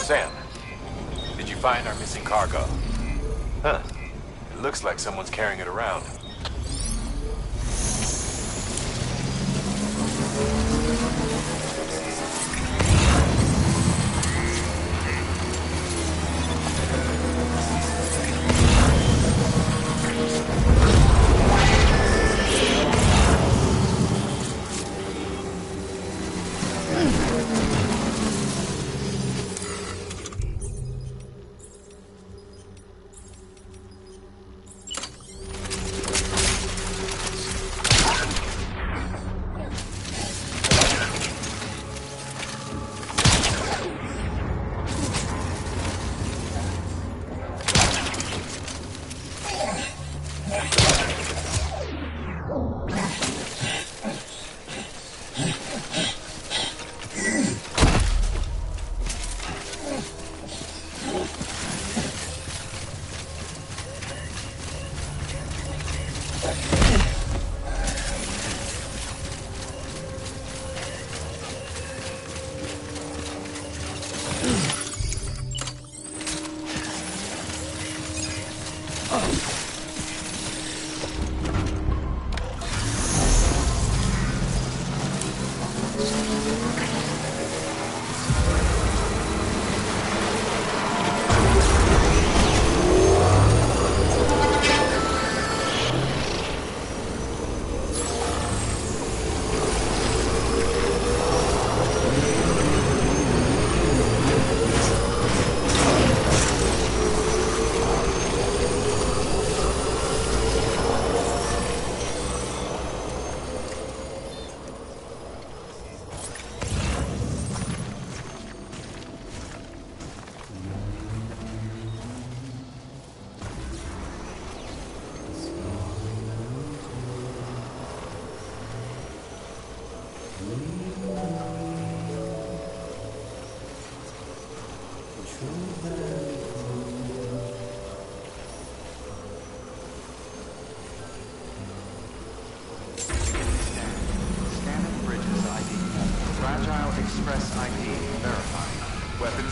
Sam, did you find our missing cargo? Huh. It looks like someone's carrying it around.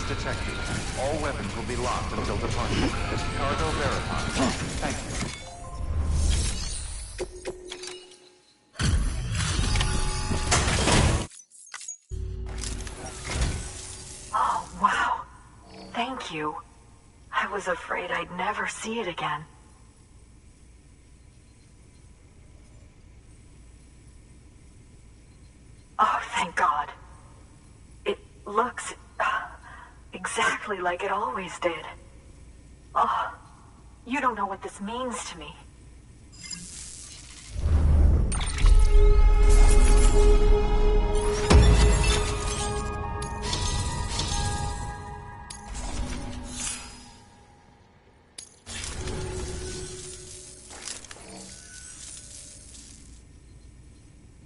Detected. All weapons will be locked until departure. Cargo verified. Thank you. Oh, wow. Thank you. I was afraid I'd never see it again. Oh, thank God. It looks exactly like it always did. Oh, you don't know what this means to me.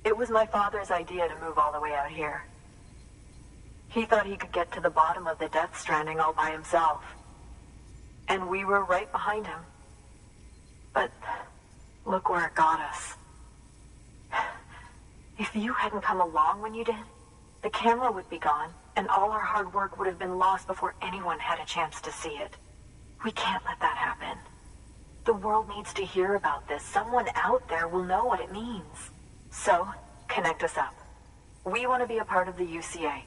It was my father's idea to move all the way out here. He thought he could get to the bottom of the Death Stranding all by himself. And we were right behind him. But look where it got us. If you hadn't come along when you did, the camera would be gone, and all our hard work would have been lost before anyone had a chance to see it. We can't let that happen. The world needs to hear about this. Someone out there will know what it means. So, connect us up. We want to be a part of the UCA.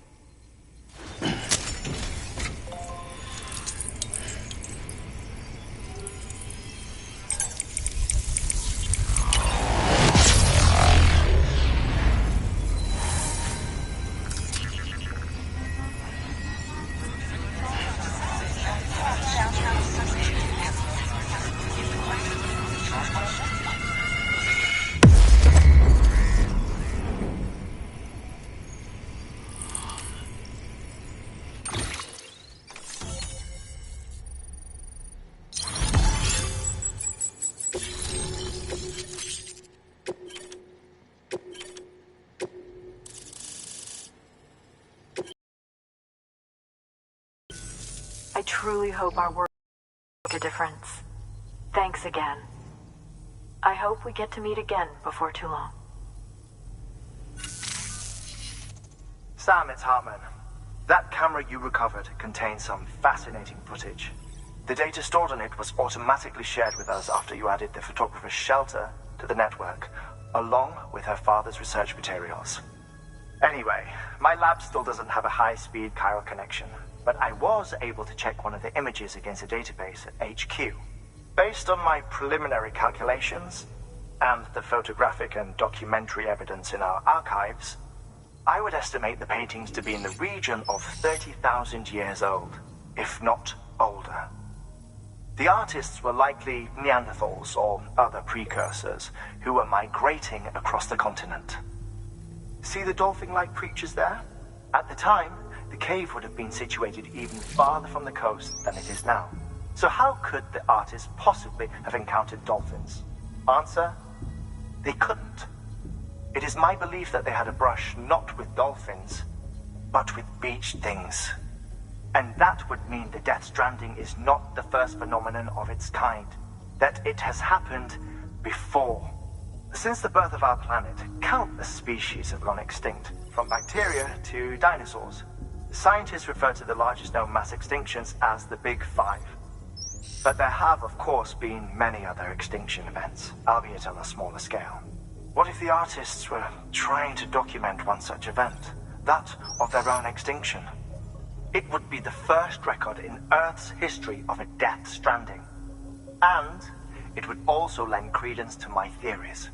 I truly hope our work will make a difference. Thanks again. I hope we get to meet again before too long. Sam, it's Hartman. That camera you recovered contains some fascinating footage. The data stored on it was automatically shared with us after you added the photographer's shelter to the network, along with her father's research materials. Anyway, my lab still doesn't have a high-speed chiral connection, but I was able to check one of the images against a database at HQ. Based on my preliminary calculations, and the photographic and documentary evidence in our archives, I would estimate the paintings to be in the region of 30,000 years old, if not older. The artists were likely Neanderthals or other precursors who were migrating across the continent. See the dolphin-like creatures there? At the time, the cave would have been situated even farther from the coast than it is now. So how could the artists possibly have encountered dolphins? Answer: they couldn't. It is my belief that they had a brush not with dolphins, but with beach things. And that would mean the Death Stranding is not the first phenomenon of its kind, that it has happened before. Since the birth of our planet, countless species have gone extinct, from bacteria to dinosaurs. Scientists refer to the largest known mass extinctions as the Big Five. But there have, of course, been many other extinction events, albeit on a smaller scale. What if the artists were trying to document one such event, that of their own extinction? It would be the first record in Earth's history of a Death Stranding. And it would also lend credence to my theories.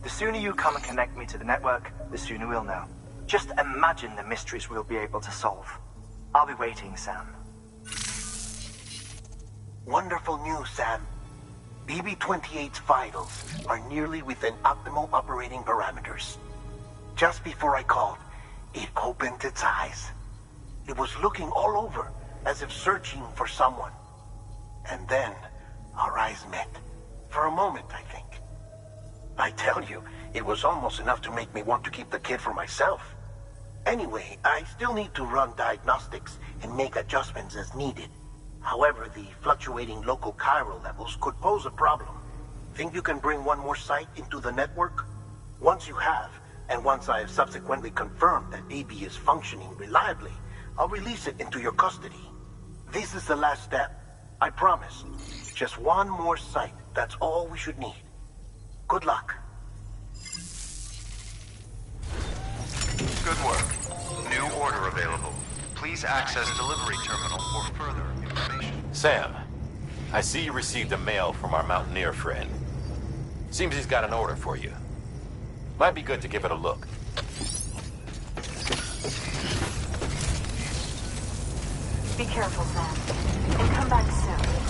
The sooner you come and connect me to the network, the sooner we'll know. Just imagine the mysteries we'll be able to solve. I'll be waiting, Sam. Wonderful news, Sam. BB-28's vitals are nearly within optimal operating parameters. Just before I called, it opened its eyes. It was looking all over, as if searching for someone. And then, our eyes met. For a moment, I think. I tell you, it was almost enough to make me want to keep the kid for myself. Anyway, I still need to run diagnostics and make adjustments as needed. However, the fluctuating local chiral levels could pose a problem. Think you can bring one more site into the network? Once you have, and once I have subsequently confirmed that AB is functioning reliably, I'll release it into your custody. This is the last step. I promise. Just one more site. That's all we should need. Good luck. Good work. New order available. Please access delivery terminal for further information. Sam, I see you received a mail from our mountaineer friend. Seems he's got an order for you. Might be good to give it a look. Be careful, Sam. And come back soon.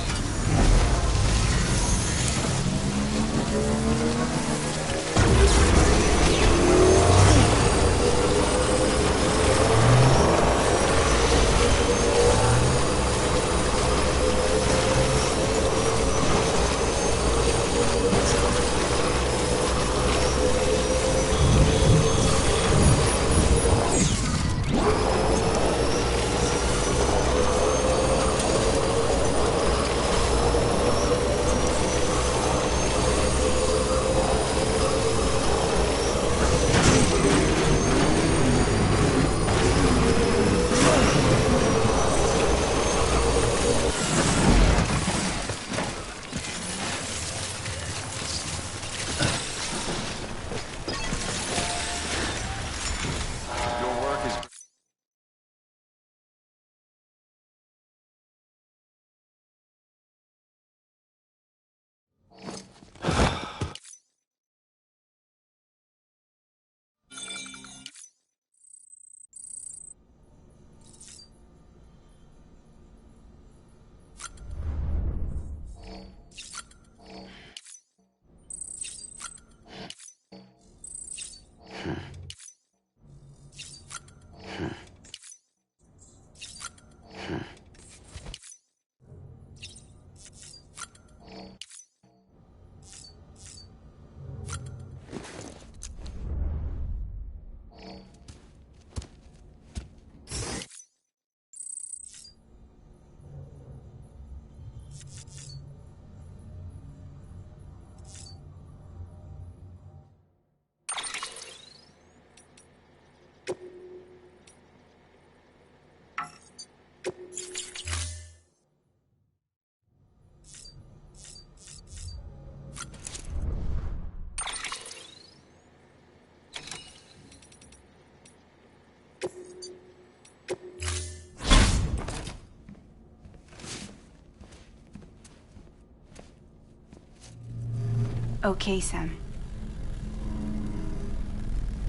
Okay, Sam.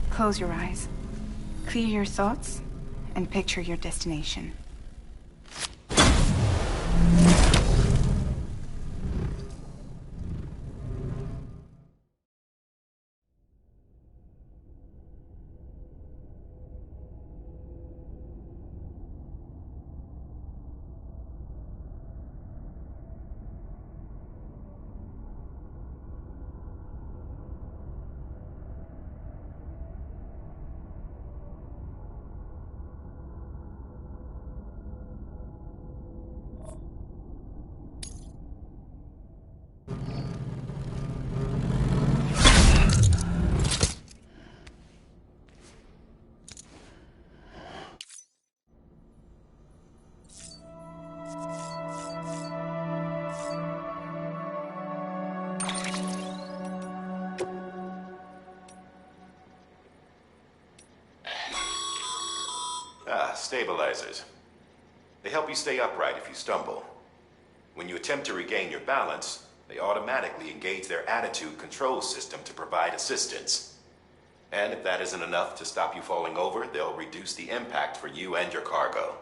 Close your eyes. Clear your thoughts, and picture your destination. Stabilizers. They help you stay upright if you stumble. When you attempt to regain your balance, they automatically engage their attitude control system to provide assistance. And if that isn't enough to stop you falling over, they'll reduce the impact for you and your cargo.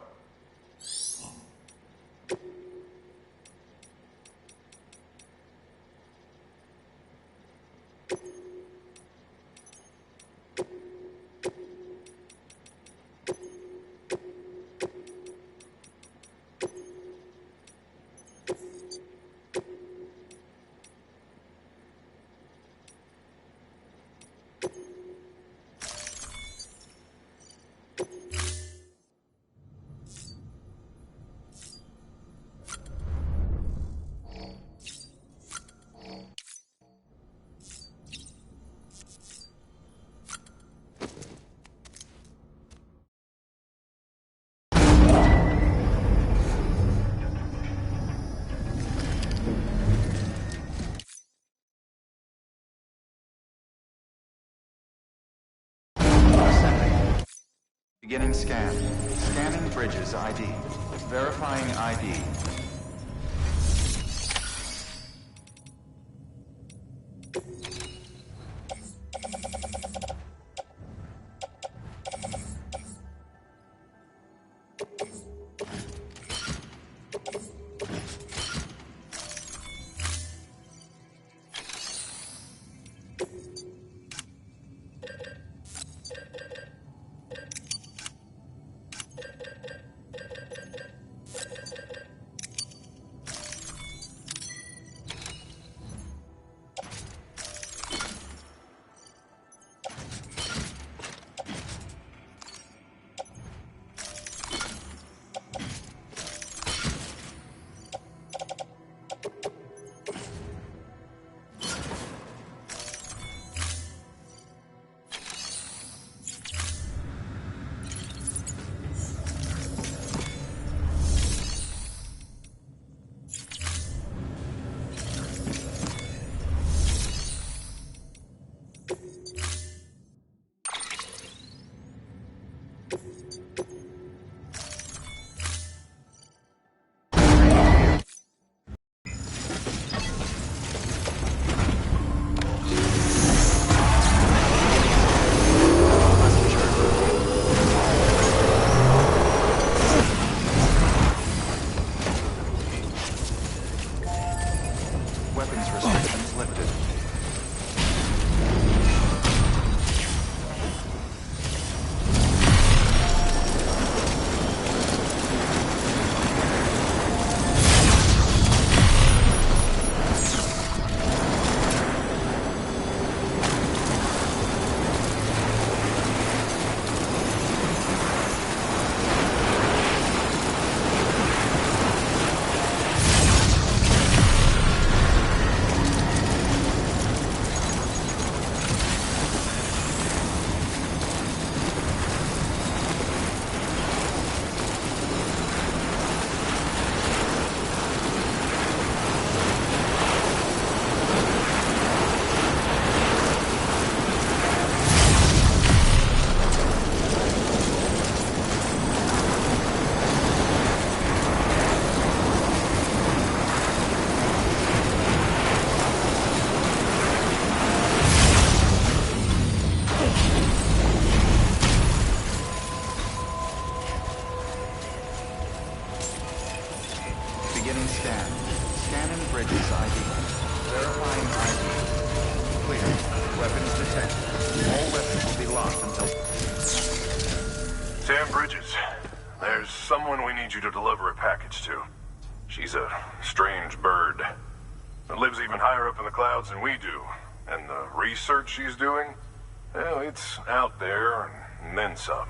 Beginning scan. Scanning bridges ID. Verifying ID. locked until... Sam Bridges, there's someone we need you to deliver a package to. She's a strange bird. It lives even higher up in the clouds than we do. And the research she's doing, well, it's out there and then some.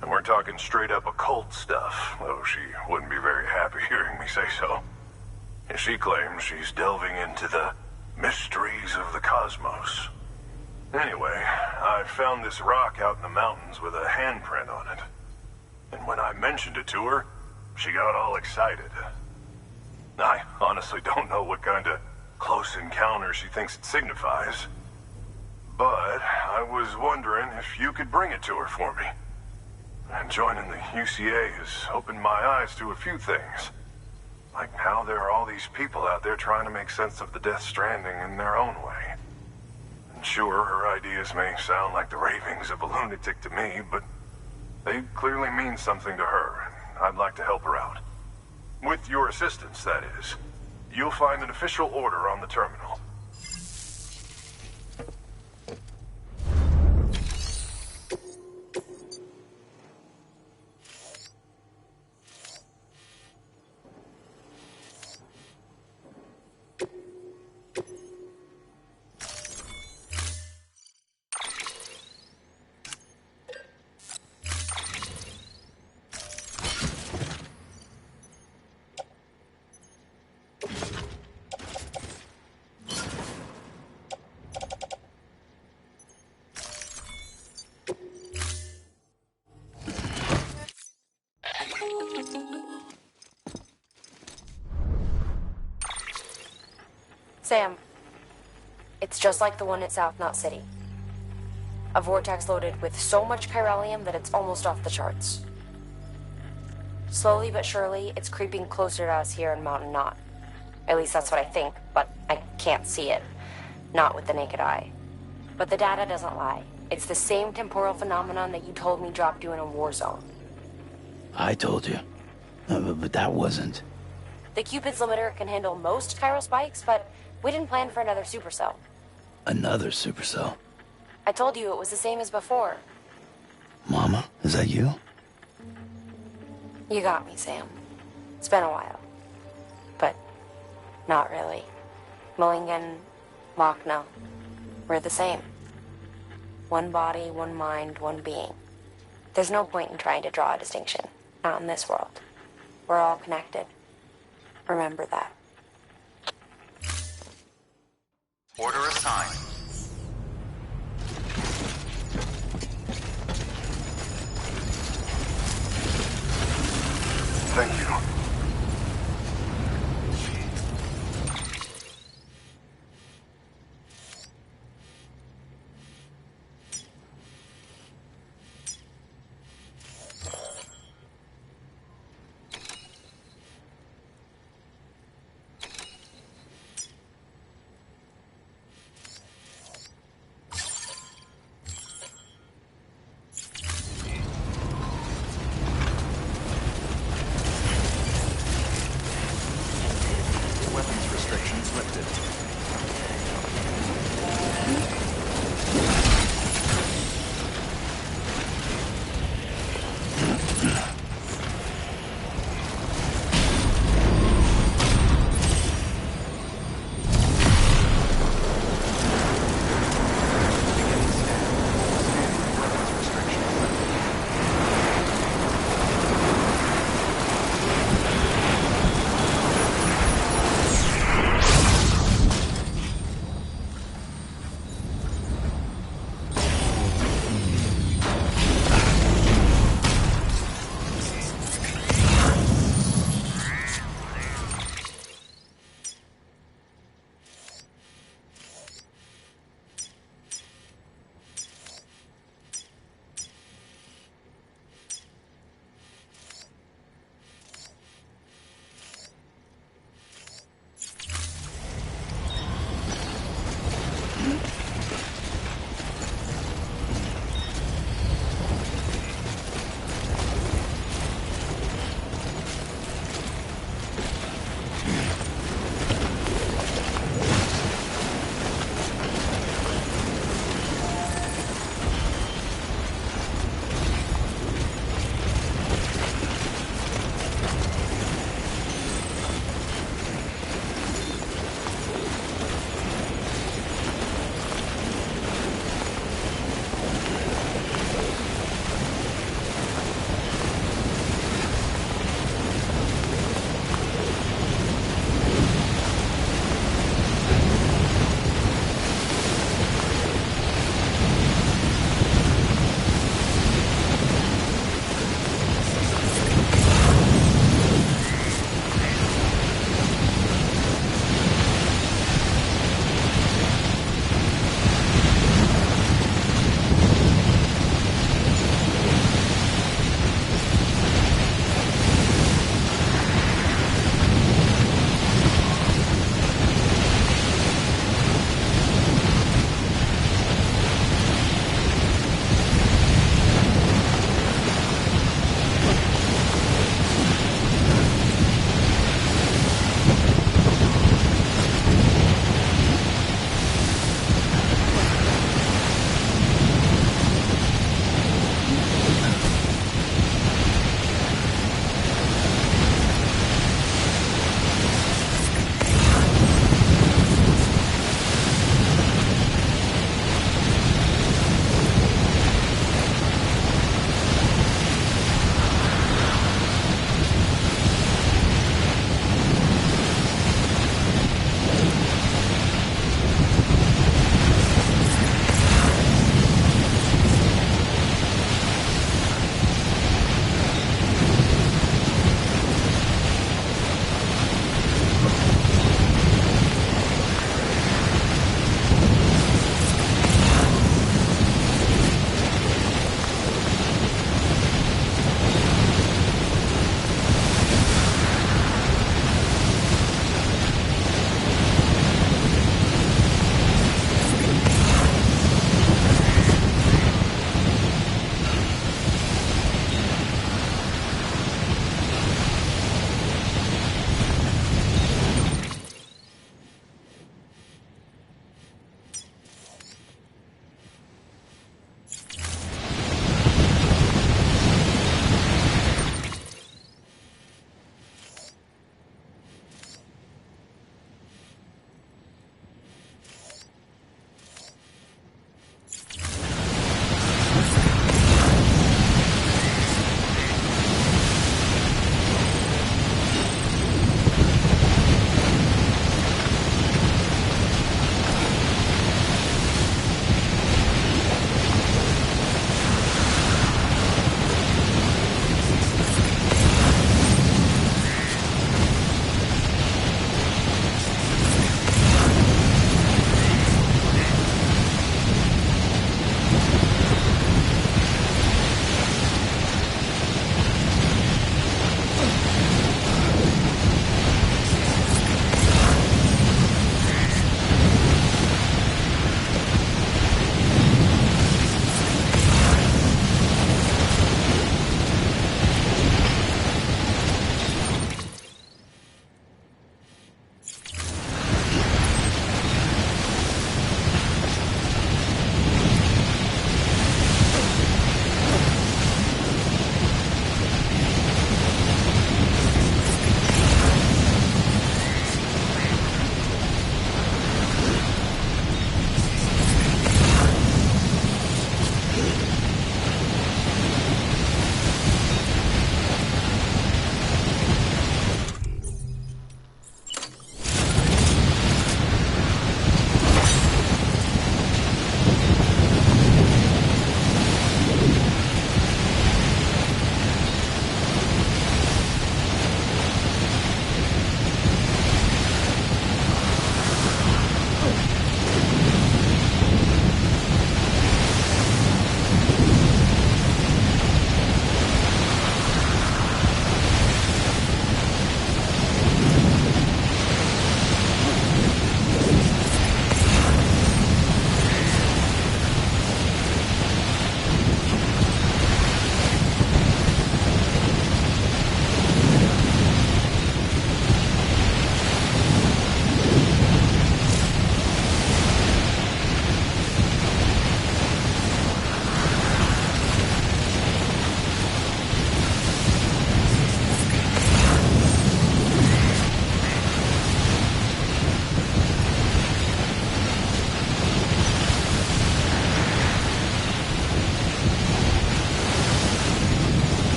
And we're talking straight up occult stuff, though she wouldn't be very happy hearing me say so. And she claims she's delving into the mysteries of the cosmos. Anyway, I found this rock out in the mountains with a handprint on it. And when I mentioned it to her, she got all excited. I honestly don't know what kind of close encounter she thinks it signifies. But I was wondering if you could bring it to her for me. And joining the UCA has opened my eyes to a few things. Like how there are all these people out there trying to make sense of the Death Stranding in their own way. And sure, her ideas may sound like the ravings of a lunatic to me, but they clearly mean something to her, and I'd like to help her out. With your assistance, that is. You'll find an official order on the terminal. Sam, it's just like the one at South Knot City. A vortex loaded with so much chiralium that it's almost off the charts. Slowly but surely, it's creeping closer to us here in Mountain Knot. At least that's what I think, but I can't see it. Not with the naked eye. But the data doesn't lie. It's the same temporal phenomenon that you told me dropped you in a war zone. I told you. But that wasn't. The Cupid's limiter can handle most chiral spikes, but we didn't plan for another supercell. Another supercell? I told you it was the same as before. Mama, is that you? You got me, Sam. It's been a while. But not really. Mulligan, Lochner, we're the same. One body, one mind, one being. There's no point in trying to draw a distinction. Not in this world. We're all connected. Remember that. Order assigned. Thank you.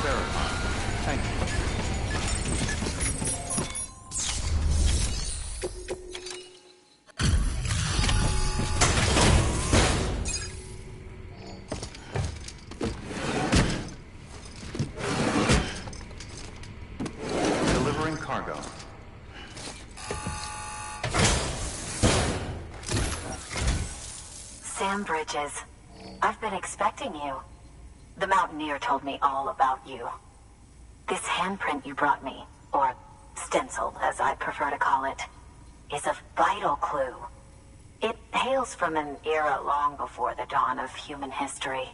verify. Thank you. Delivering cargo. Sam Bridges, I've been expecting you. The Mountaineer told me all about you. This handprint you brought me, or stencil, as I prefer to call it, is a vital clue. It hails from an era long before the dawn of human history.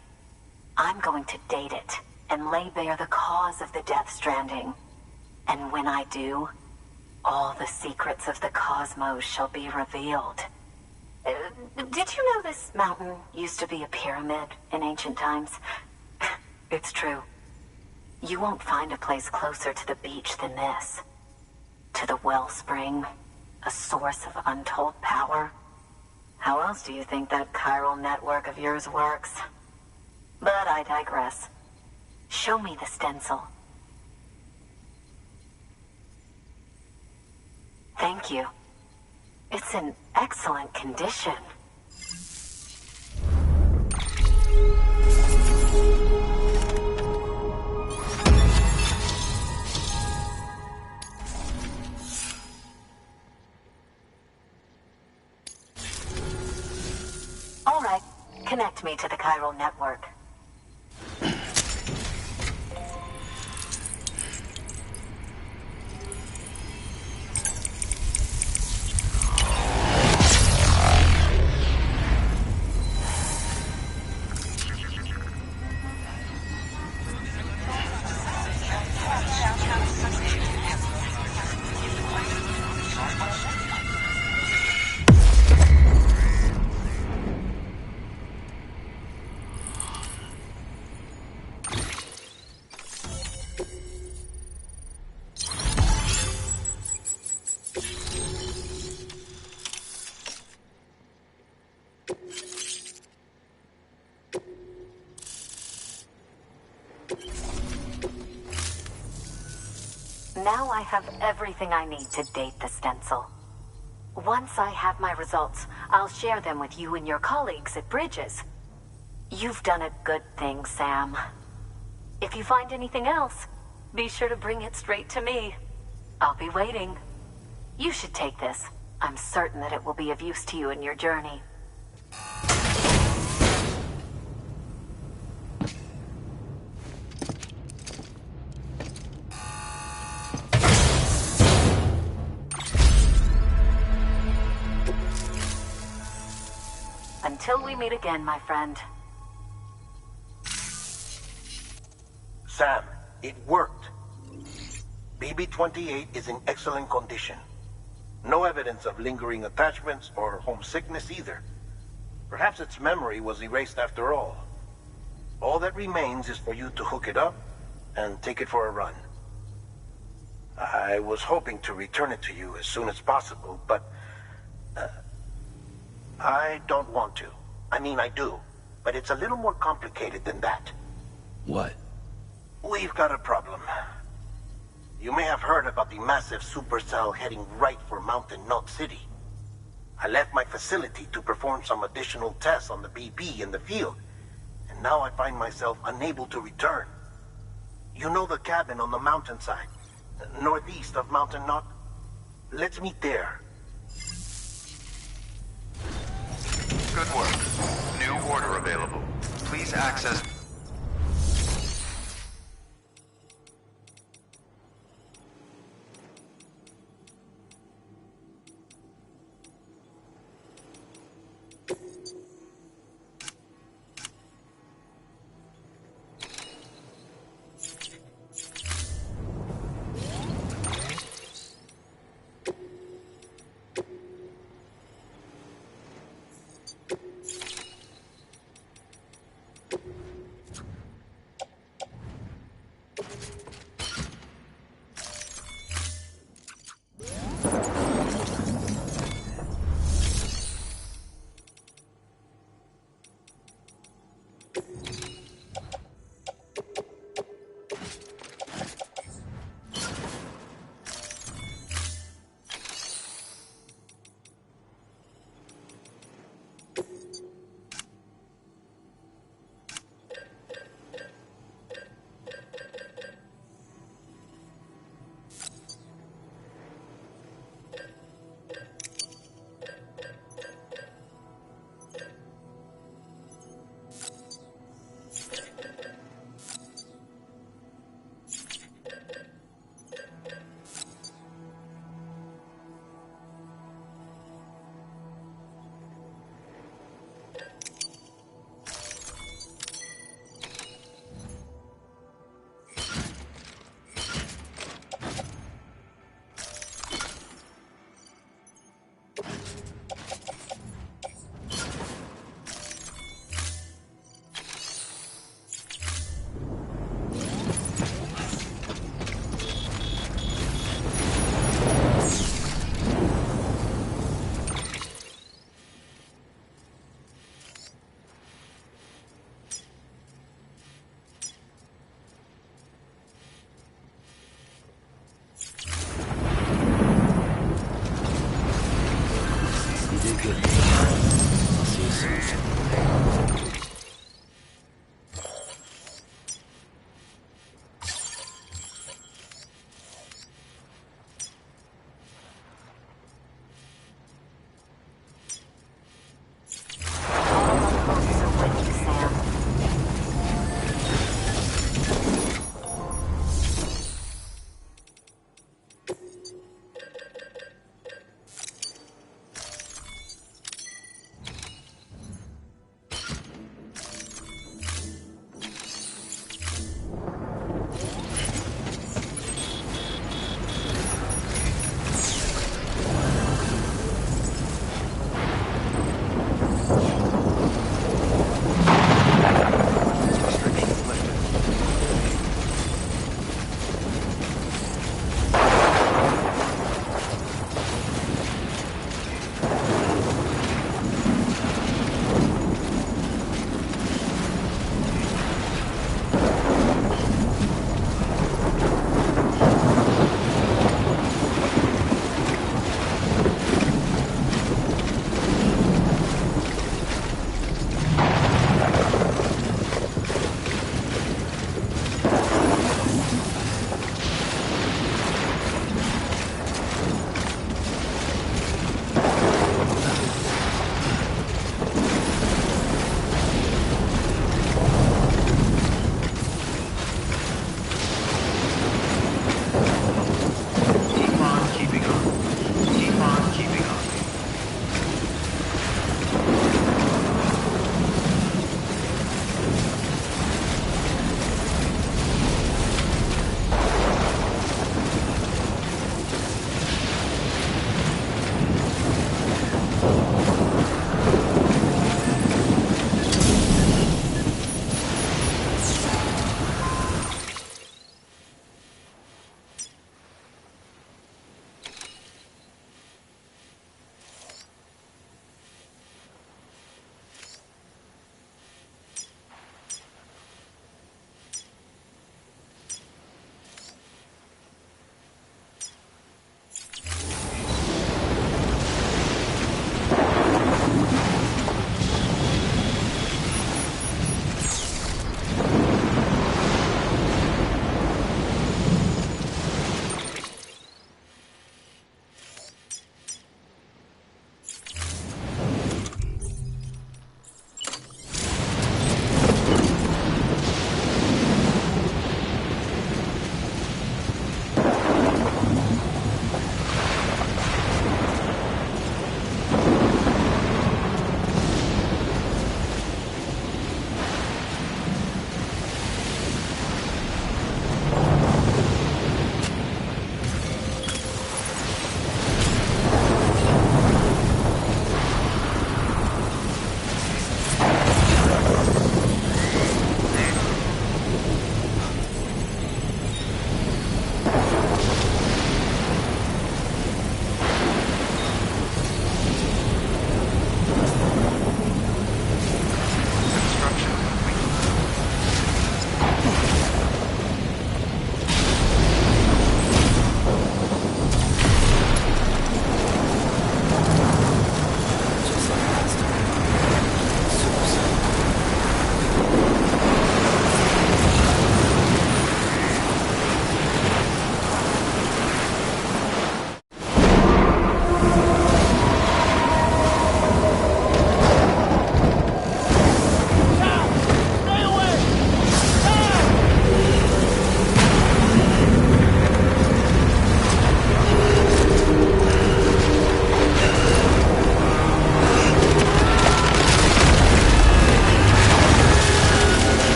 I'm going to date it and lay bare the cause of the Death Stranding. And when I do, all the secrets of the cosmos shall be revealed. Did you know this mountain used to be a pyramid in ancient times? It's true. You won't find a place closer to the beach than this. To the wellspring, a source of untold power. How else do you think that chiral network of yours works? But I digress. Show me the stencil. Thank you. It's in excellent condition. All right, connect me to the chiral network. Now I have everything I need to date the stencil. Once I have my results, I'll share them with you and your colleagues at Bridges. You've done a good thing, Sam. If you find anything else, be sure to bring it straight to me. I'll be waiting. You should take this. I'm certain that it will be of use to you in your journey. Until we meet again, my friend. Sam, it worked. BB-28 is in excellent condition. No evidence of lingering attachments or homesickness either. Perhaps its memory was erased after all. All that remains is for you to hook it up and take it for a run. I was hoping to return it to you as soon as possible, but I don't want to. I mean, I do, but it's a little more complicated than that. What? We've got a problem. You may have heard about the massive supercell heading right for Mountain Knot City. I left my facility to perform some additional tests on the BB in the field, and now I find myself unable to return. You know the cabin on the mountainside, northeast of Mountain Knot? Let's meet there. Good work. New order available. Please access...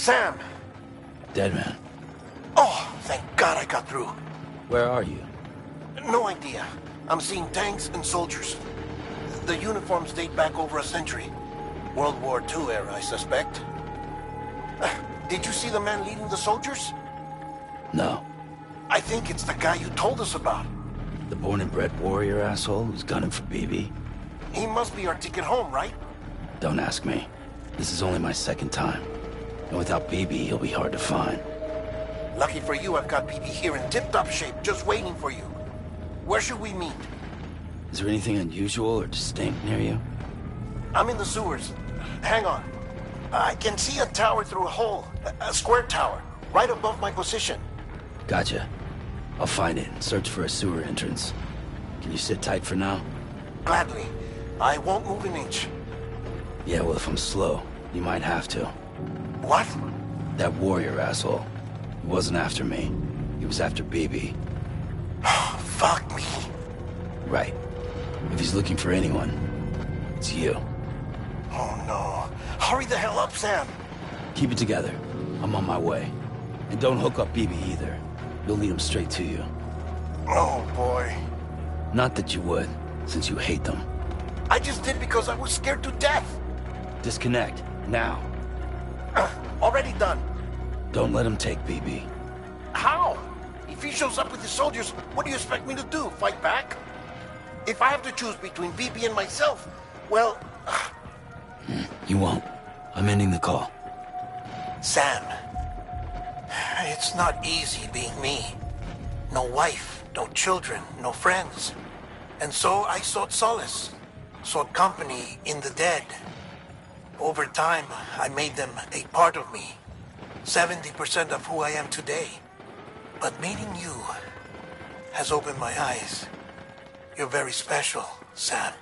Sam! Dead man. Oh, thank God I got through. Where are you? No idea. I'm seeing tanks and soldiers. The uniforms date back over a century. World War II era, I suspect. Did you see the man leading the soldiers? No. I think it's the guy you told us about. The born and bred warrior asshole who's gunning for BB? He must be our ticket home, right? Don't ask me. This is only my second time. And without BB, he'll be hard to find. Lucky for you, I've got BB here in tip-top shape, just waiting for you. Where should we meet? Is there anything unusual or distinct near you? I'm in the sewers. Hang on. I can see a tower through a hole. A square tower. Right above my position. Gotcha. I'll find it and search for a sewer entrance. Can you sit tight for now? Gladly. I won't move an inch. Yeah, well, if I'm slow, you might have to. What? That warrior asshole. He wasn't after me. He was after BB. Fuck me. Right. If he's looking for anyone, it's you. Oh no. Hurry the hell up, Sam. Keep it together. I'm on my way. And don't hook up BB either. You'll lead him straight to you. Oh boy. Not that you would, since you hate them. I just did because I was scared to death. Disconnect, now. Already done. Don't let him take BB. How? If he shows up with his soldiers, what do you expect me to do? Fight back? If I have to choose between BB and myself, well... You won't. I'm ending the call. Sam, it's not easy being me. No wife, no children, no friends. And so I sought solace, sought company in the dead. Over time, I made them a part of me. 70% of who I am today. But meeting you has opened my eyes. You're very special, Sam.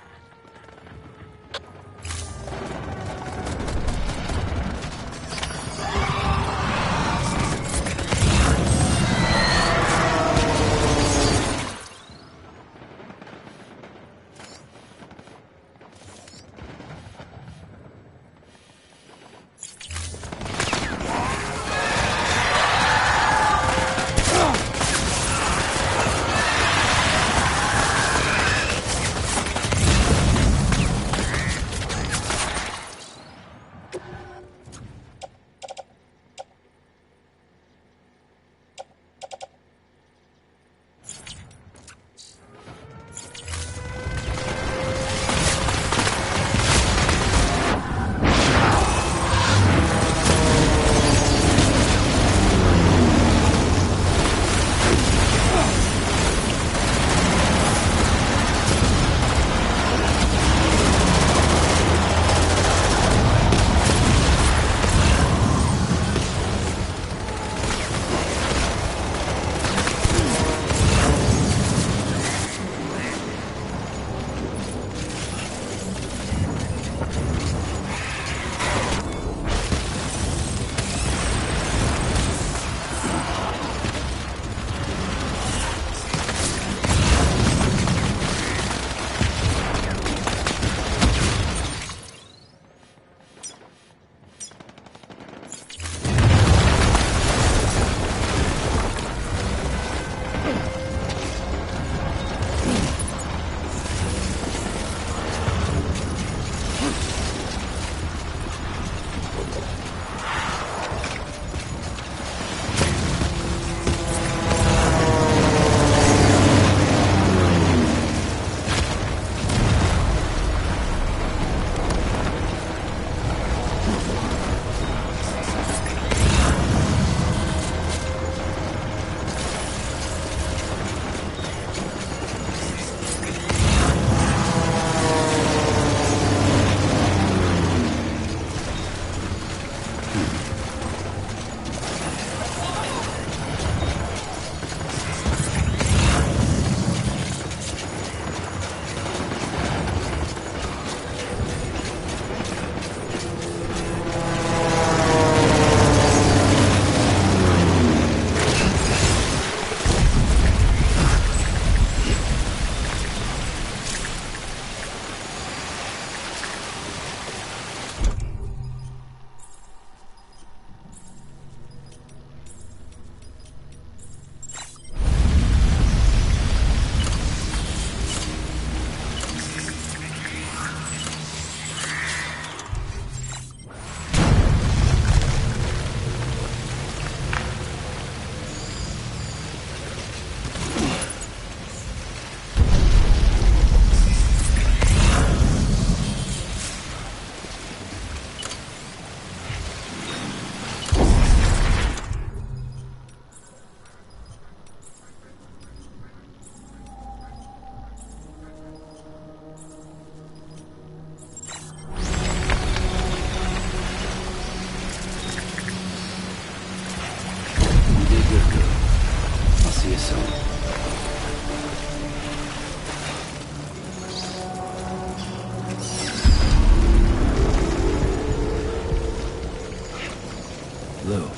soon. Lou.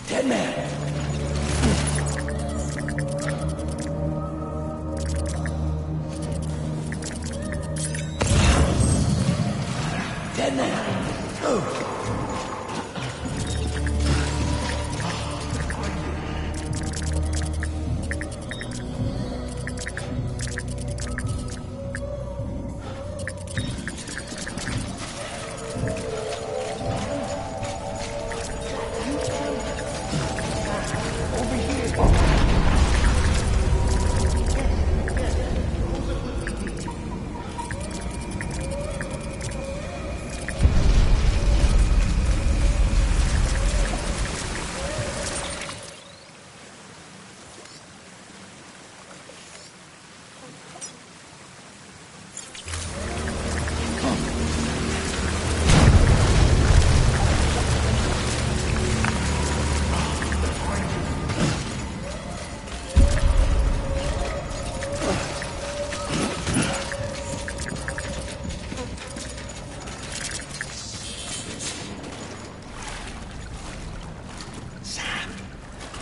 Dead man! Dead man! Oh!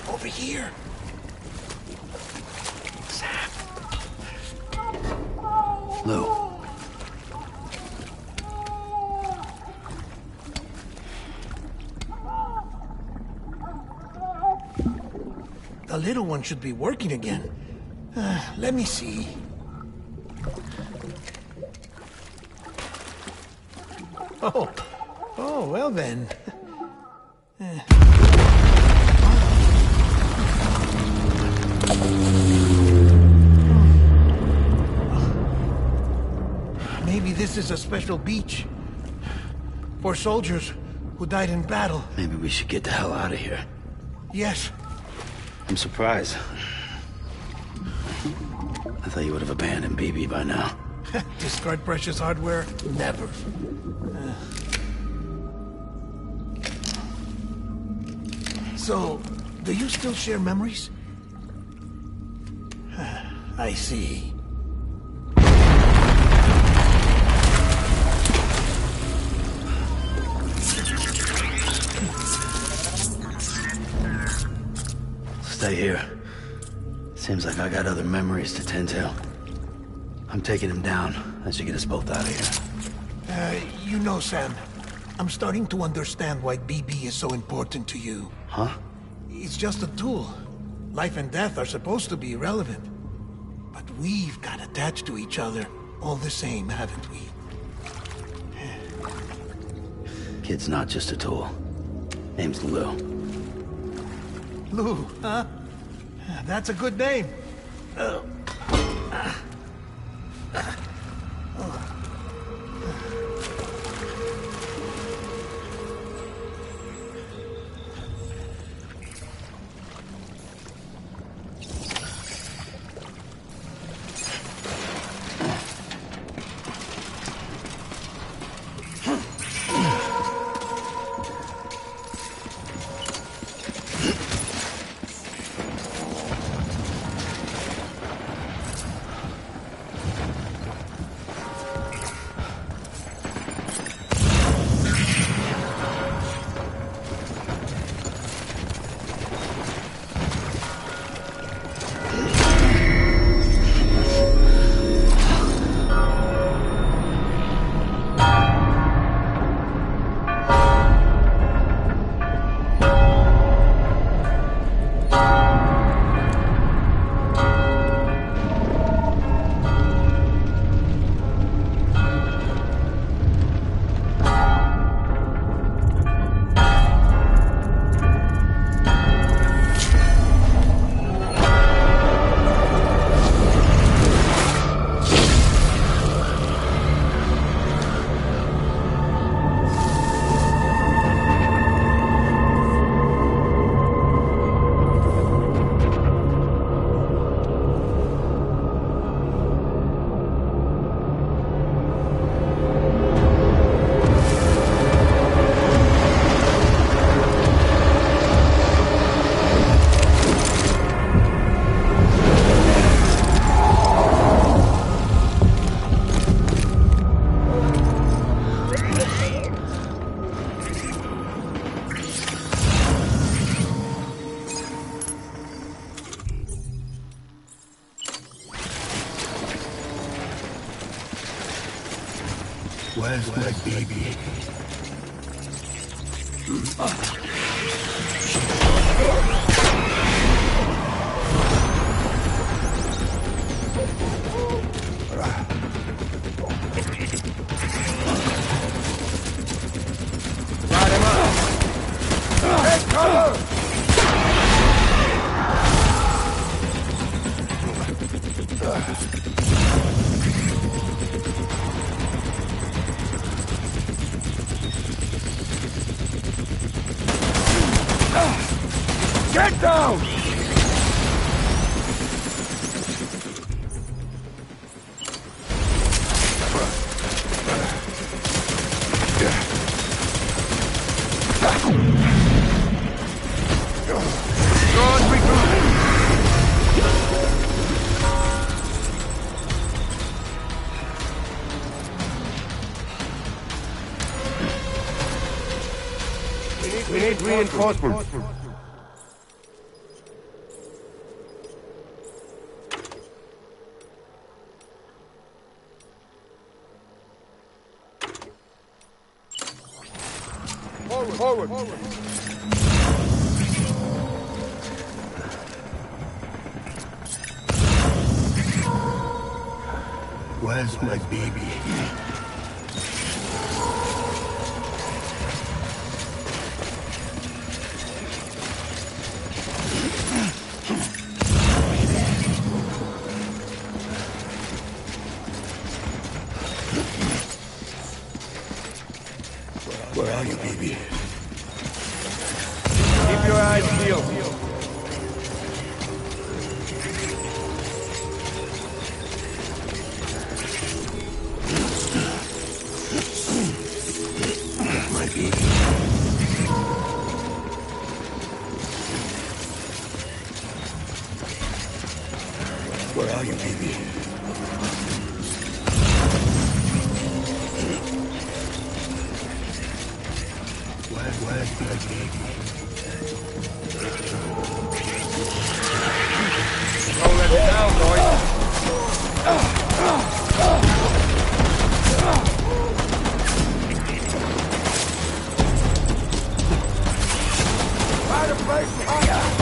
Over here. Sam. Lou. The little one should be working again. Let me see. Oh, well then. Maybe this is a special beach for soldiers who died in battle. Maybe we should get the hell out of here. Yes. I'm surprised. I thought you would have abandoned BB by now. Discard precious hardware? Never. So, do you still share memories? I see. Stay here. Seems like I got other memories to tend to. I'm taking him down. That should get us both out of here. You know, Sam, I'm starting to understand why BB is so important to you. Huh? It's just a tool. Life and death are supposed to be irrelevant. But we've got attached to each other all the same, haven't we? Kid's not just a tool. Name's Lou. Lou, huh? That's a good name. Where's my baby? Got him up! Take cover! Get down! We need reinforcements. Forward. Where's my baby? Where are you, baby? Keep your eyes peeled. My baby. Where are you, baby? Where's my baby? Don't let it down, boys. Find a place to hide.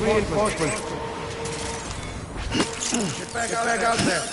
Reinforcements. Get back out there.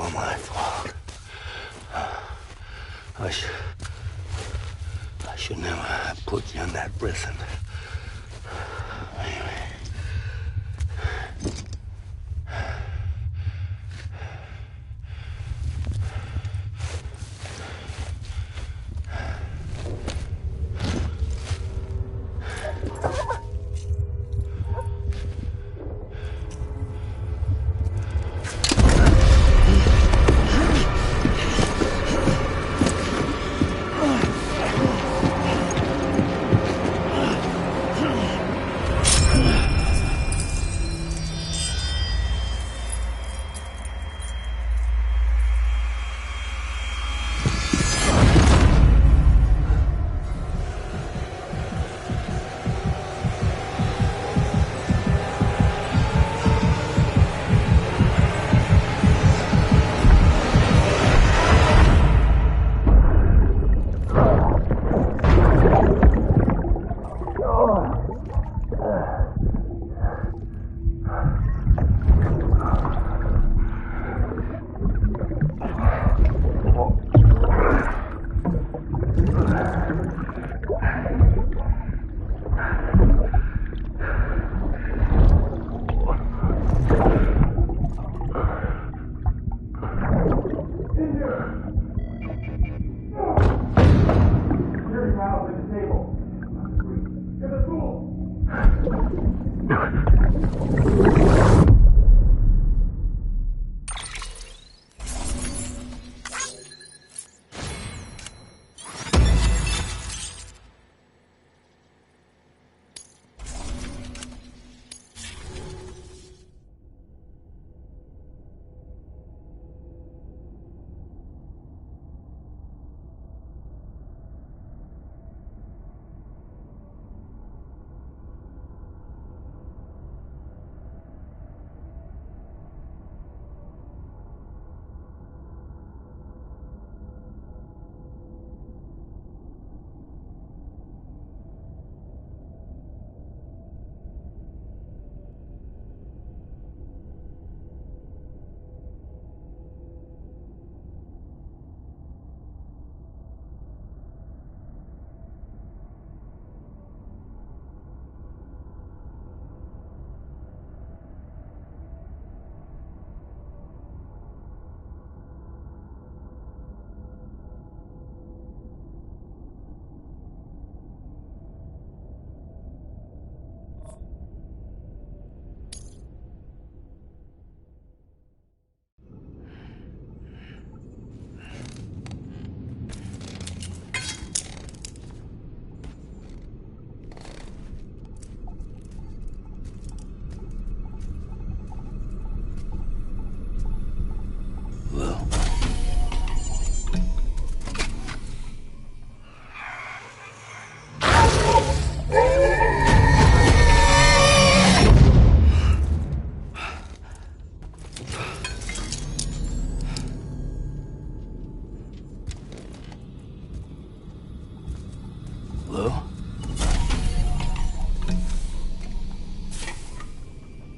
all my fault. I should never have put you in that prison. Anyway.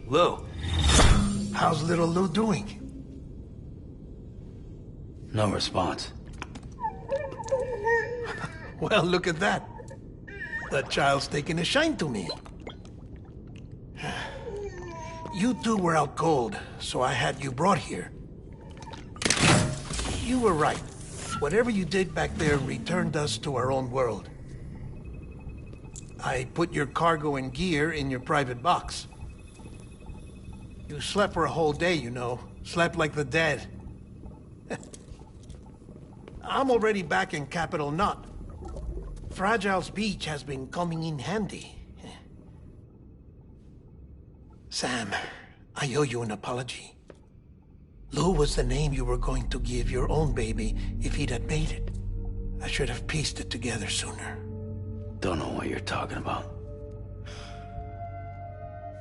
Lou. How's little Lou doing? No response. Well, look at that. The child's taking a shine to me. You two were out cold, so I had you brought here. You were right. Whatever you did back there returned us to our own world. I put your cargo and gear in your private box. You slept for a whole day, you know. Slept like the dead. I'm already back in Capital Knot. Fragile's beach has been coming in handy. Sam, I owe you an apology. Lou was the name you were going to give your own baby if he'd had made it. I should have pieced it together sooner. Don't know what you're talking about.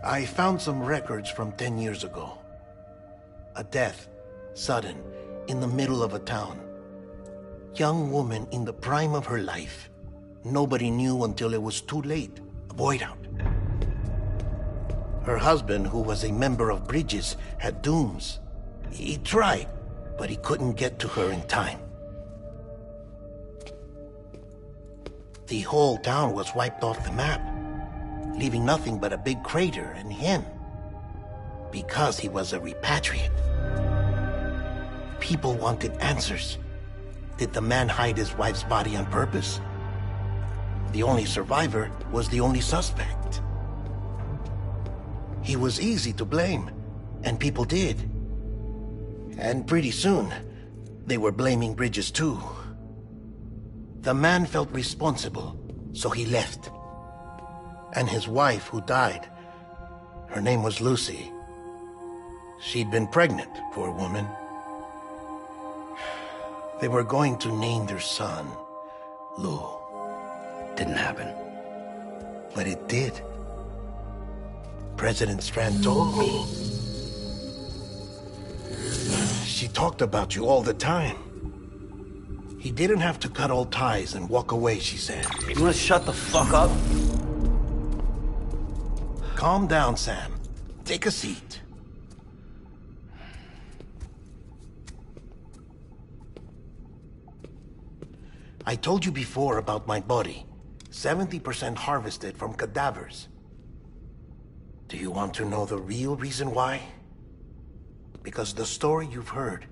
I found some records from 10 years ago. A death, sudden, in the middle of a town. Young woman in the prime of her life. Nobody knew until it was too late. A void out. Her husband, who was a member of Bridges, had dooms. He tried, but he couldn't get to her in time. The whole town was wiped off the map, leaving nothing but a big crater and him, because he was a repatriate. People wanted answers. Did the man hide his wife's body on purpose? The only survivor was the only suspect. He was easy to blame, and people did. And pretty soon, they were blaming Bridges too. The man felt responsible, so he left. And his wife, who died, her name was Lucy. She'd been pregnant, poor woman. They were going to name their son Lou. Didn't happen. But it did. President Strand told me. She talked about you all the time. He didn't have to cut all ties and walk away, she said. You wanna shut the fuck up? Calm down, Sam. Take a seat. I told you before about my body. 70% harvested from cadavers. Do you want to know the real reason why? Because the story you've heard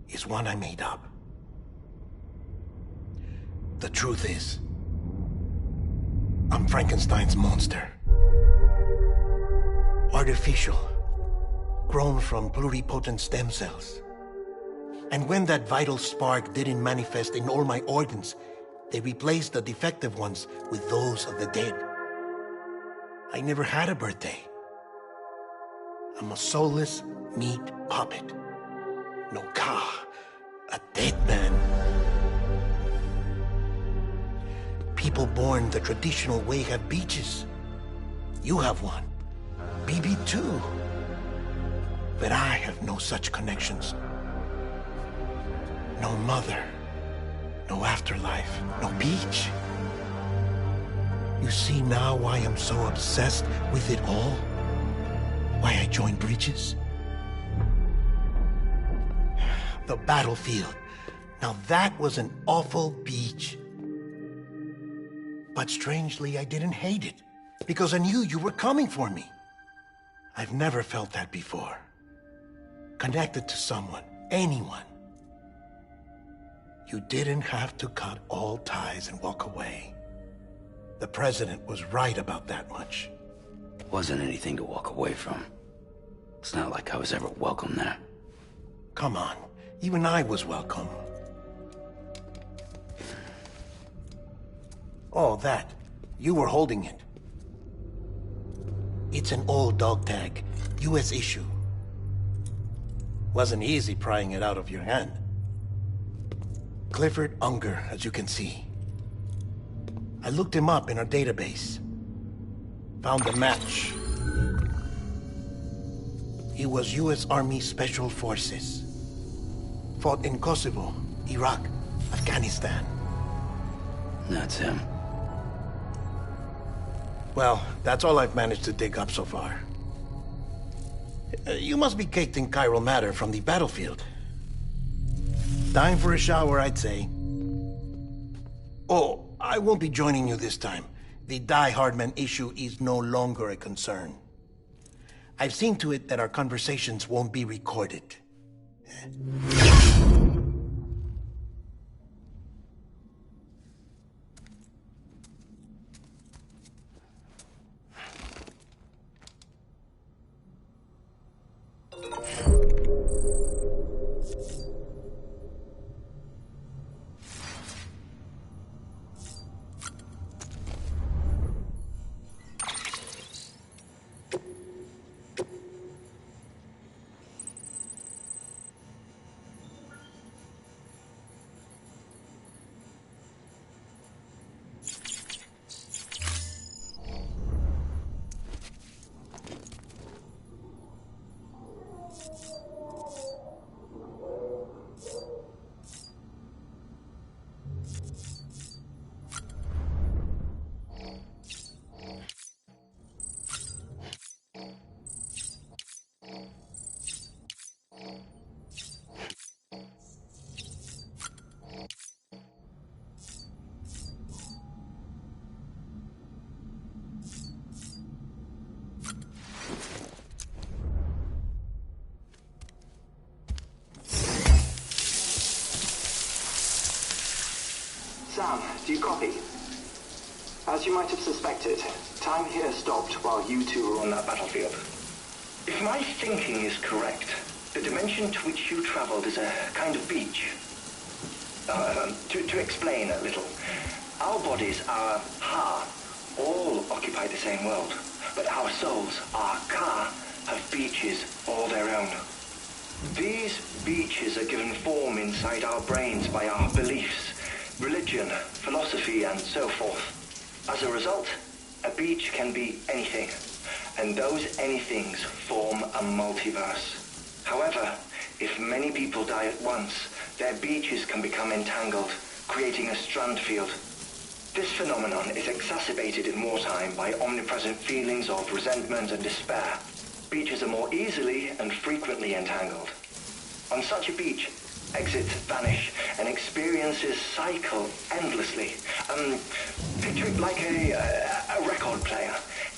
is one I made up. The truth is, I'm Frankenstein's monster. Artificial, grown from pluripotent stem cells. And when that vital spark didn't manifest in all my organs, they replaced the defective ones with those of the dead. I never had a birthday. I'm a soulless meat puppet. No car, a dead man. People born the traditional way have beaches. You have one. BB too. But I have no such connections. No mother. No afterlife. No beach. You see now why I'm so obsessed with it all? Why I joined Bridges? The battlefield. Now that was an awful beach. But strangely, I didn't hate it. Because I knew you were coming for me. I've never felt that before. Connected to someone, anyone. You didn't have to cut all ties and walk away. The president was right about that much. Wasn't anything to walk away from. It's not like I was ever welcome there. Come on, even I was welcome. Oh, that. You were holding it. It's an old dog tag, US issue. Wasn't easy prying it out of your hand. Clifford Unger, as you can see. I looked him up in our database. Found a match. He was US Army Special Forces. Fought in Kosovo, Iraq, Afghanistan. That's him. Well, that's all I've managed to dig up so far. You must be caked in chiral matter from the battlefield. Time for a shower, I'd say. Oh, I won't be joining you this time. The Die Hardman issue is no longer a concern. I've seen to it that our conversations won't be recorded. Sam, do you copy? As you might have suspected, time here stopped while you two were on that battlefield. If my thinking is correct, the dimension to which you traveled is a kind of beach. To explain a little, our bodies, our ha, all occupy the same world, but our souls, our ka, have beaches all their own. These beaches are given form inside our brains by our beliefs, religion, philosophy, and so forth. As a result, a beach can be anything, and those anythings form a multiverse. However, if many people die at once, their beaches can become entangled, creating a strand field. This phenomenon is exacerbated in wartime by omnipresent feelings of resentment and despair. Beaches are more easily and frequently entangled. On such a beach, exits vanish and experiences cycle endlessly. Picture it like a record player.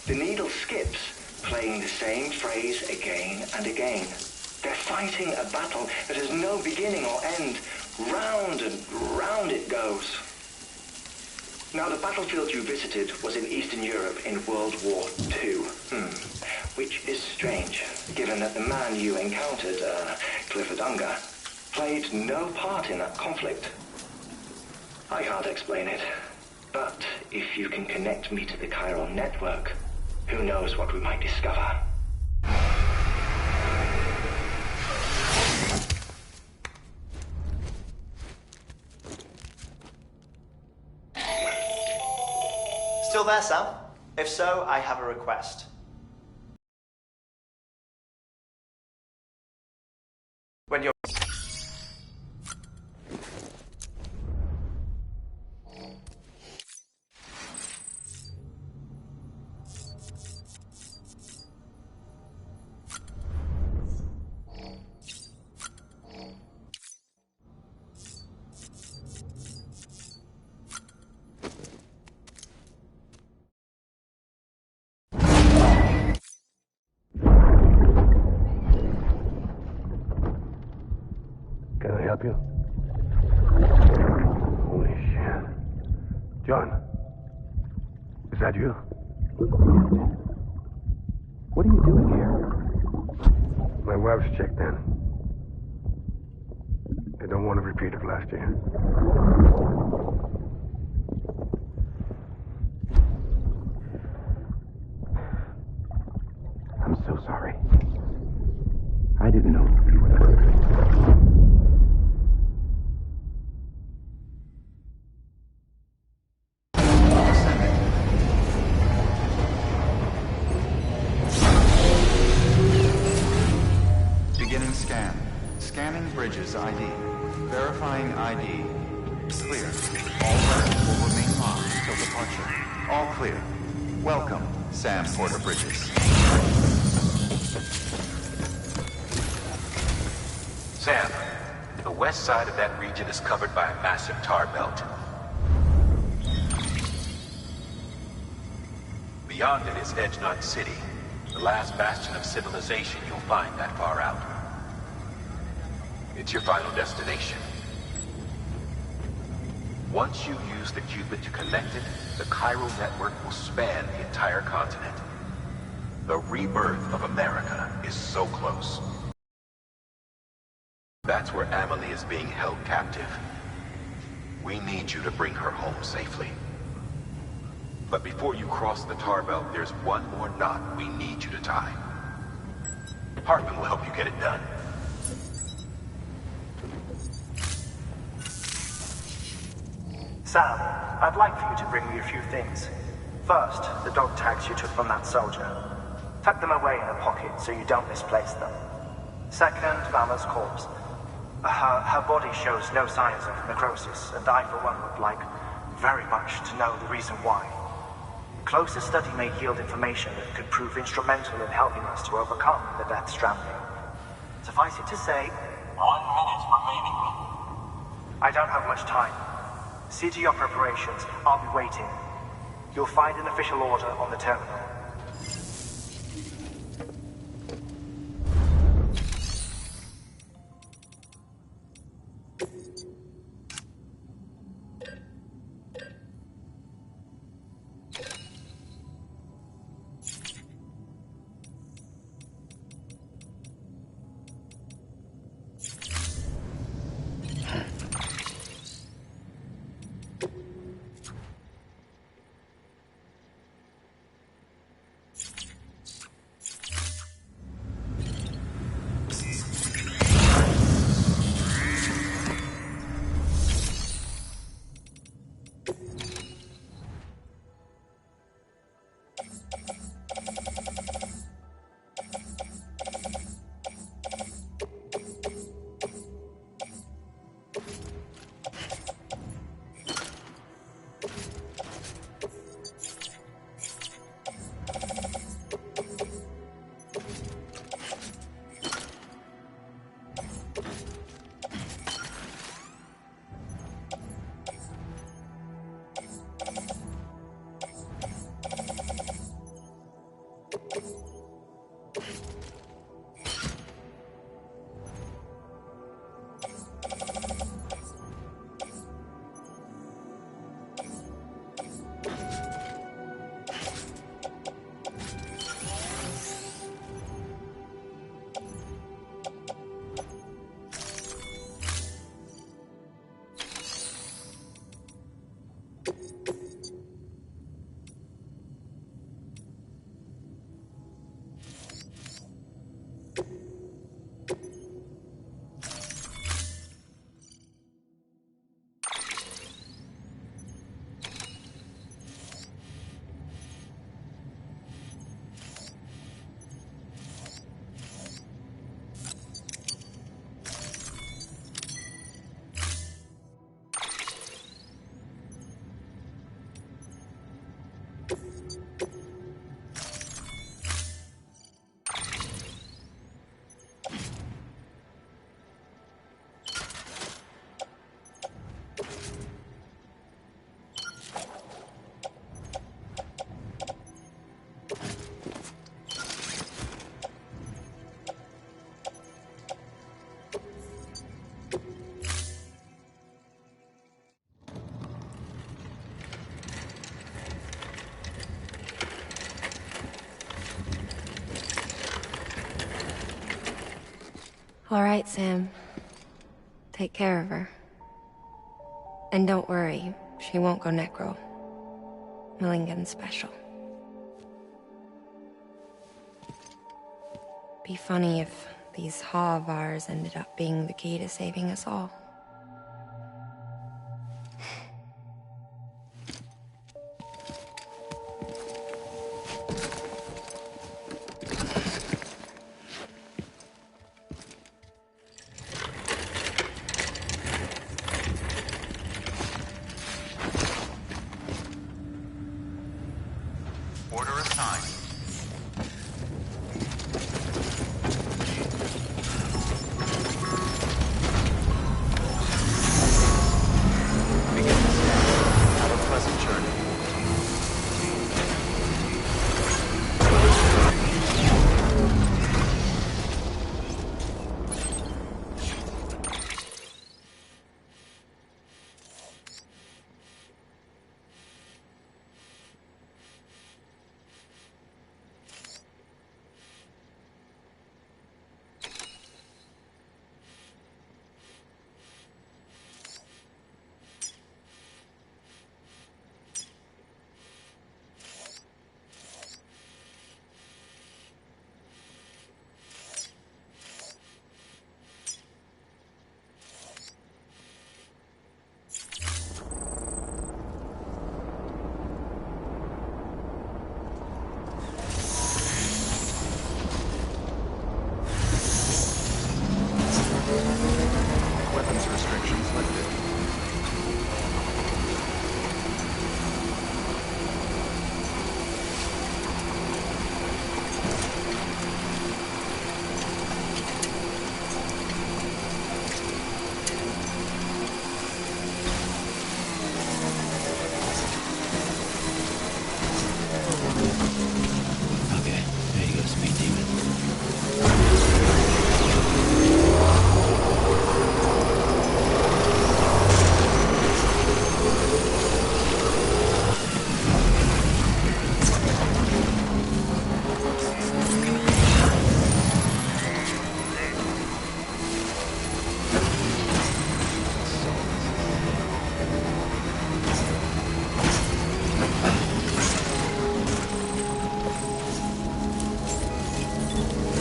The needle skips, playing the same phrase again and again. They're fighting a battle that has no beginning or end. Round and round it goes. Now, the battlefield you visited was in Eastern Europe in World War II. Which is strange, given that the man you encountered, Clifford Unger, played no part in that conflict. I can't explain it, but if you can connect me to the chiral network, who knows what we might discover. Still there, Sam? If so, I have a request. When you're... Can I help you? Holy shit. John, is that you? What are you doing here? My wife's checked in. I don't want a repeat of last year. I'm so sorry. I didn't know you were there. Beginning scan. Scanning bridges ID. Verifying ID. Clear. All bridges will remain locked until departure. All clear. Welcome, Sam Porter Bridges. Sam, the west side of that region is covered by a massive tar belt. Beyond it is Edgenut City, the last bastion of civilization you'll find that far out. It's your final destination. Once you use the Cupid to connect it, the chiral network will span the entire continent. The rebirth of America is so close. That's where Amelie is being held captive. We need you to bring her home safely. But before you cross the tar belt, there's one more knot we need you to tie. Hartman will help you get it done. Sam, I'd like for you to bring me a few things. First, the dog tags you took from that soldier. Tuck them away in a pocket so you don't misplace them. Second, Mama's corpse. Her body shows no signs of necrosis, and I, for one, would like very much to know the reason why. Closer study may yield information that could prove instrumental in helping us to overcome the Death Stranding. Suffice it to say, 1 minute remaining. I don't have much time. See to your preparations. I'll be waiting. You'll find an official order on the terminal. All right, Sam. Take care of her. And don't worry, she won't go necro. Millingen's special. Be funny if these Ha of ours ended up being the key to saving us all. Order assigned. Have a pleasant journey. Weapons restrictions lifted. Okay, there you go, speed demon.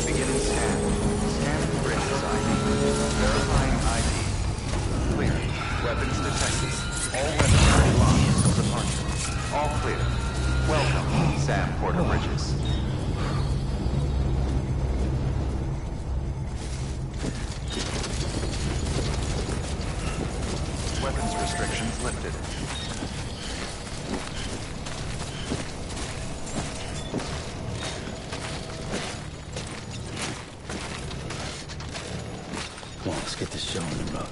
Beginning scan. Scanning bridges ID. Verifying ID. Clear. Weapons detected. All weapons are locked until departure. All clear. Welcome, Sam Porter Bridges. Weapons restrictions lifted. Come on, let's get this show on the road.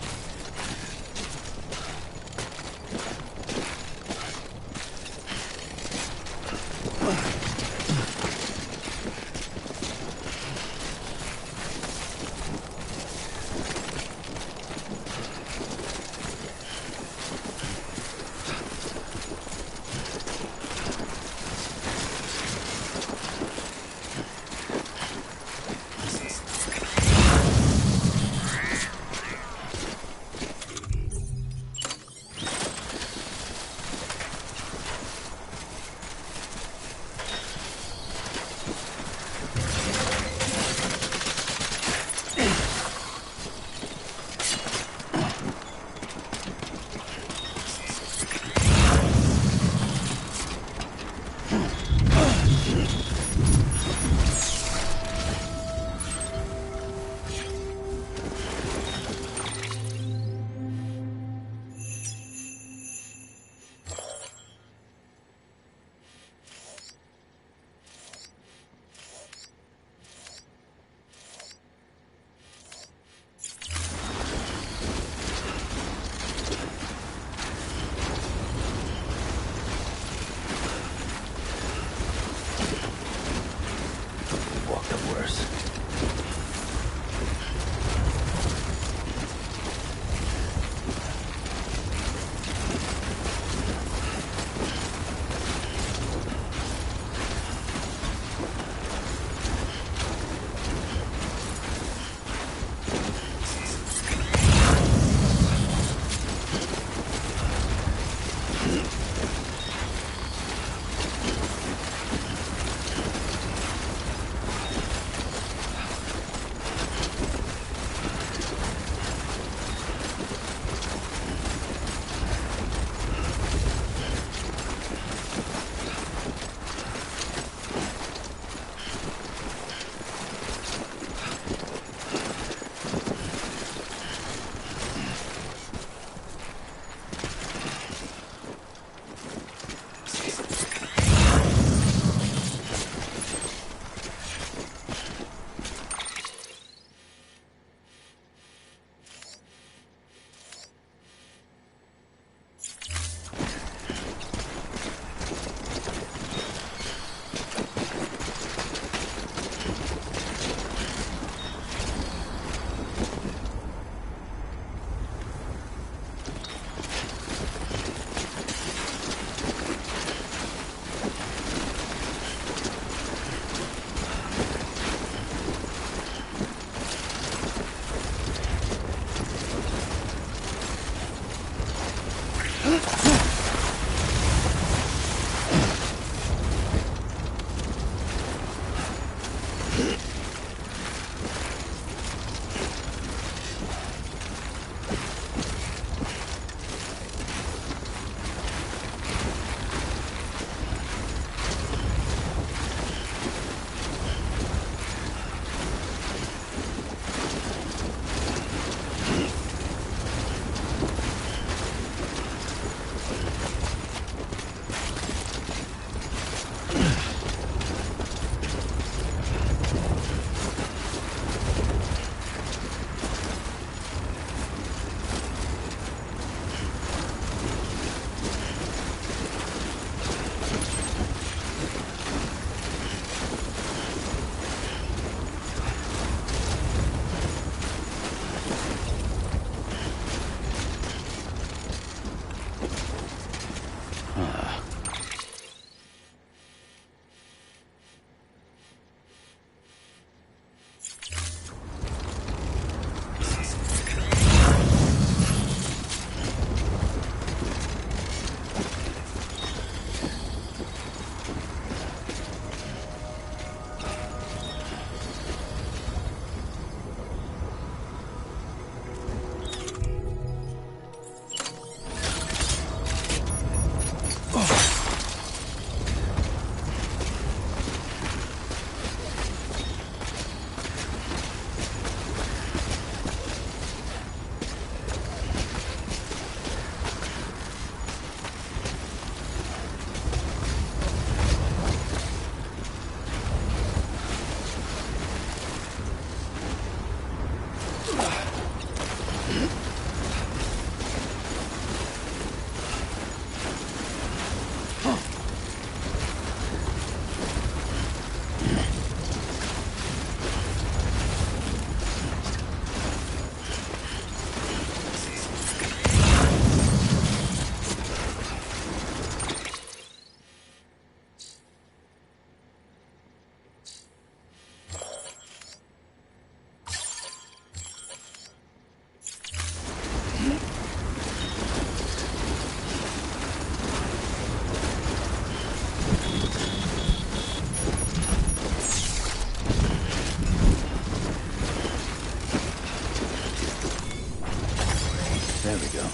There we go.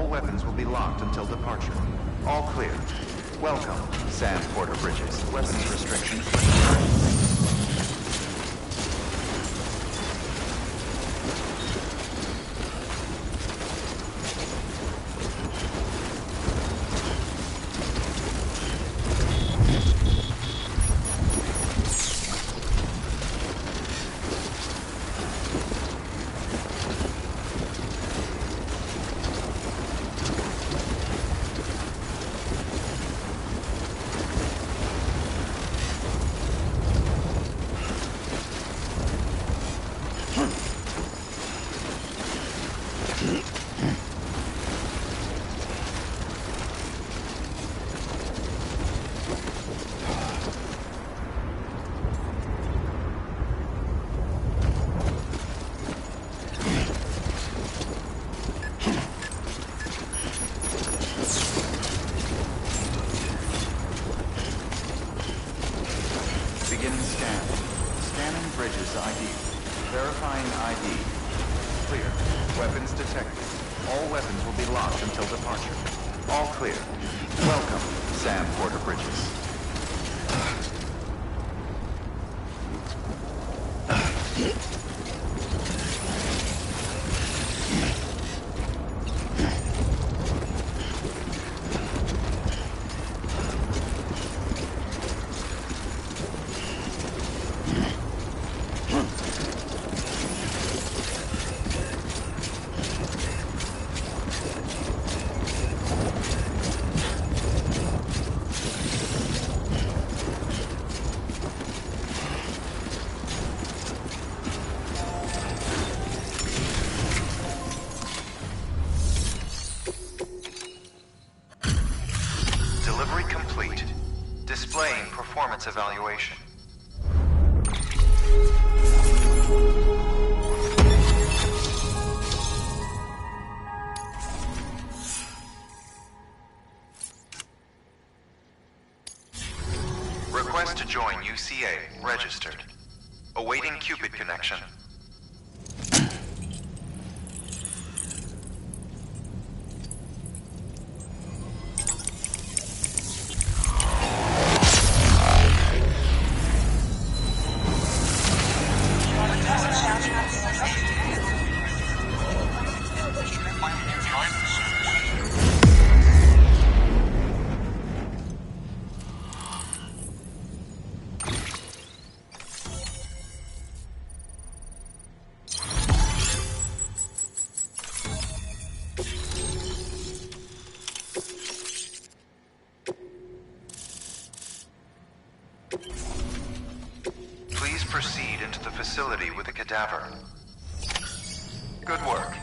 All weapons will be locked until departure. All clear. Welcome, Sam Porter Bridges. Weapons restrictions. Evaluation. Request to join UCA. Registered. Awaiting Cupid connection. Please proceed into the facility with the cadaver. Good work.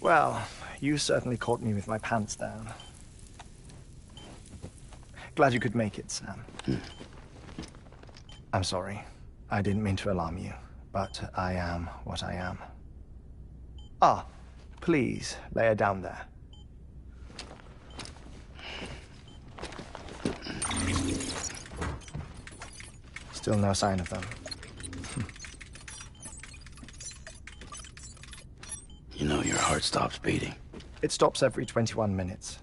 Well, you certainly caught me with my pants down. Glad you could make it, Sam. I'm sorry. I didn't mean to alarm you, but I am what I am. Ah, please, lay her down there. Still no sign of them. You know your heart stops beating. It stops every 21 minutes.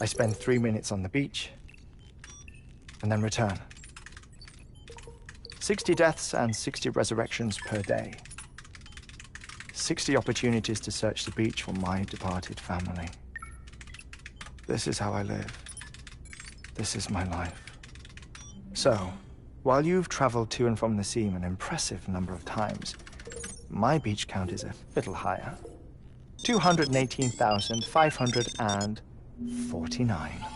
I spend 3 minutes on the beach, and then return. 60 deaths and 60 resurrections per day. 60 opportunities to search the beach for my departed family. This is how I live. This is my life. So, while you've traveled to and from the scene an impressive number of times, my beach count is a little higher. 218,549.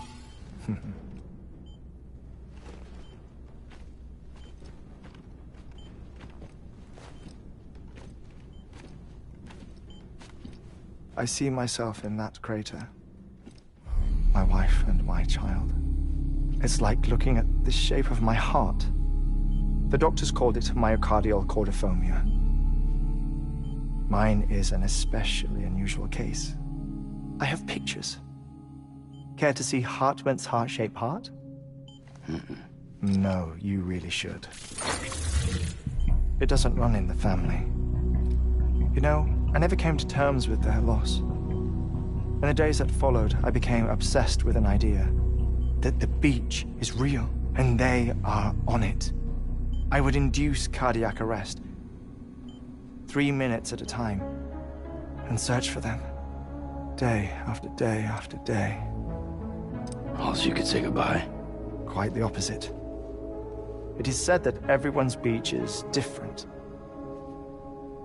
I see myself in that crater. My wife and my child. It's like looking at the shape of my heart. The doctors called it myocardial cordiformia. Mine is an especially unusual case. I have pictures. Care to see Hartmann's heart-shaped heart? No, you really should. It doesn't run in the family. You know, I never came to terms with their loss. In the days that followed, I became obsessed with an idea that the beach is real and they are on it. I would induce cardiac arrest, 3 minutes at a time, and search for them, day after day after day. Also, you could say goodbye. Quite the opposite. It is said that everyone's beach is different.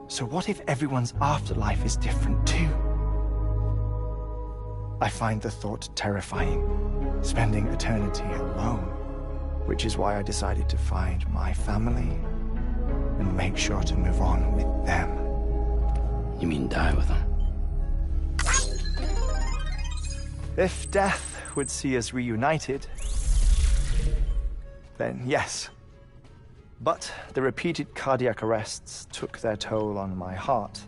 So what if everyone's afterlife is different too? I find the thought terrifying, spending eternity alone, which is why I decided to find my family and make sure to move on with them. You mean die with them? If death would see us reunited, then yes. But the repeated cardiac arrests took their toll on my heart.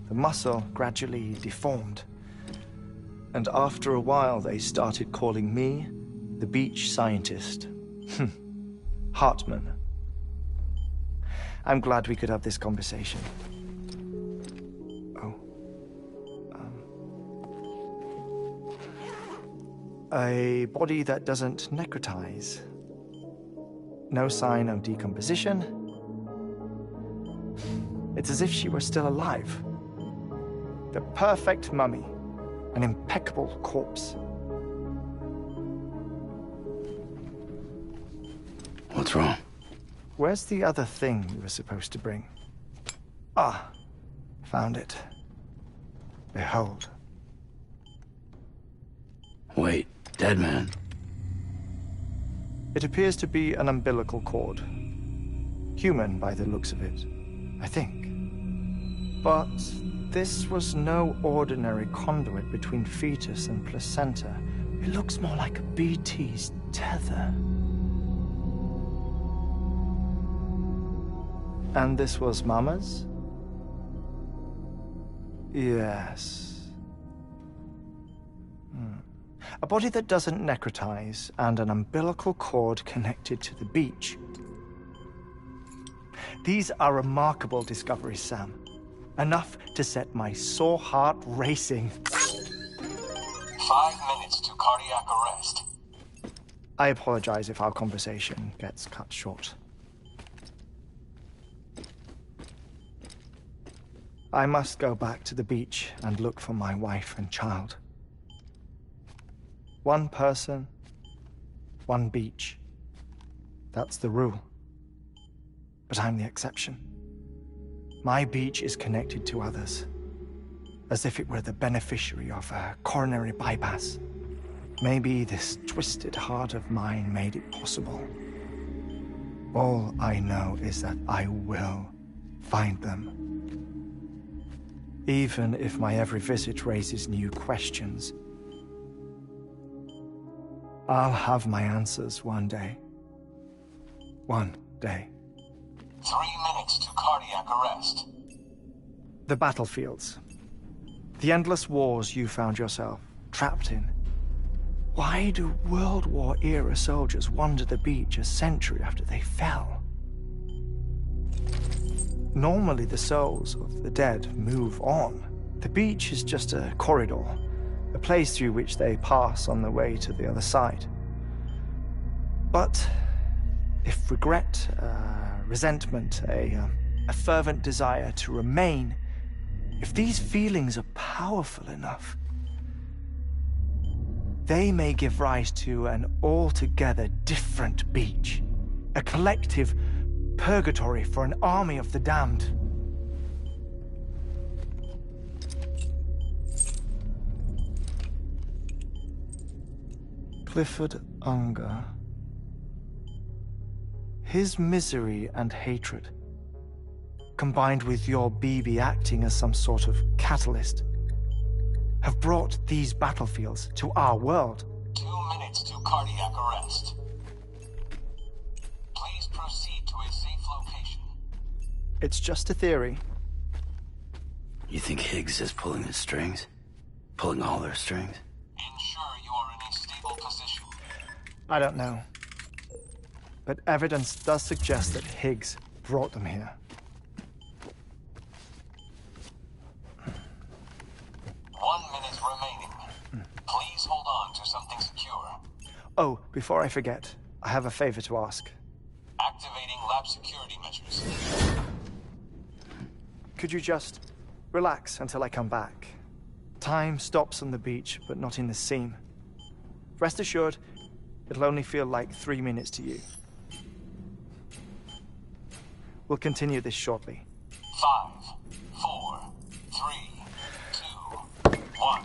The muscle gradually deformed. And after a while, they started calling me the beach scientist. Hartmann. I'm glad we could have this conversation. A body that doesn't necrotize. No sign of decomposition. It's as if she were still alive. The perfect mummy. An impeccable corpse. What's wrong? Where's the other thing you were supposed to bring? Ah, found it. Behold. Wait, dead man? It appears to be an umbilical cord. Human by the looks of it, I think. But this was no ordinary conduit between fetus and placenta. It looks more like a BT's tether. And this was Mama's? Yes. A body that doesn't necrotize and an umbilical cord connected to the beach. These are remarkable discoveries, Sam. Enough to set my sore heart racing. 5 minutes to cardiac arrest. I apologize if our conversation gets cut short. I must go back to the beach and look for my wife and child. One person, one beach. That's the rule. But I'm the exception. My beach is connected to others, as if it were the beneficiary of a coronary bypass. Maybe this twisted heart of mine made it possible. All I know is that I will find them. even if my every visit raises new questions. I'll have my answers one day. One day. 3 minutes to cardiac arrest. The battlefields. The endless wars you found yourself trapped in. Why do World War-era soldiers wander the beach a century after they fell? Normally the souls of the dead move on. The beach is just a corridor, a place through which they pass on the way to the other side. But if regret, resentment, a fervent desire to remain, if these feelings are powerful enough, they may give rise to an altogether different beach, a collective purgatory for an army of the damned. Clifford Unger. His misery and hatred, combined with your BB acting as some sort of catalyst, have brought these battlefields to our world. 2 minutes to cardiac arrest. Please proceed to a safe location. It's just a theory. You think Higgs is pulling the strings? Pulling all their strings? Ensure you are in a stable position. I don't know. But evidence does suggest that Higgs brought them here. 1 minute remaining. Please hold on to something secure. Oh, before I forget, I have a favor to ask. Activating lab security measures. Could you just relax until I come back? Time stops on the beach, but not in the scene. Rest assured, it'll only feel like 3 minutes to you. We'll continue this shortly. 5, 4, 3, 2, 1.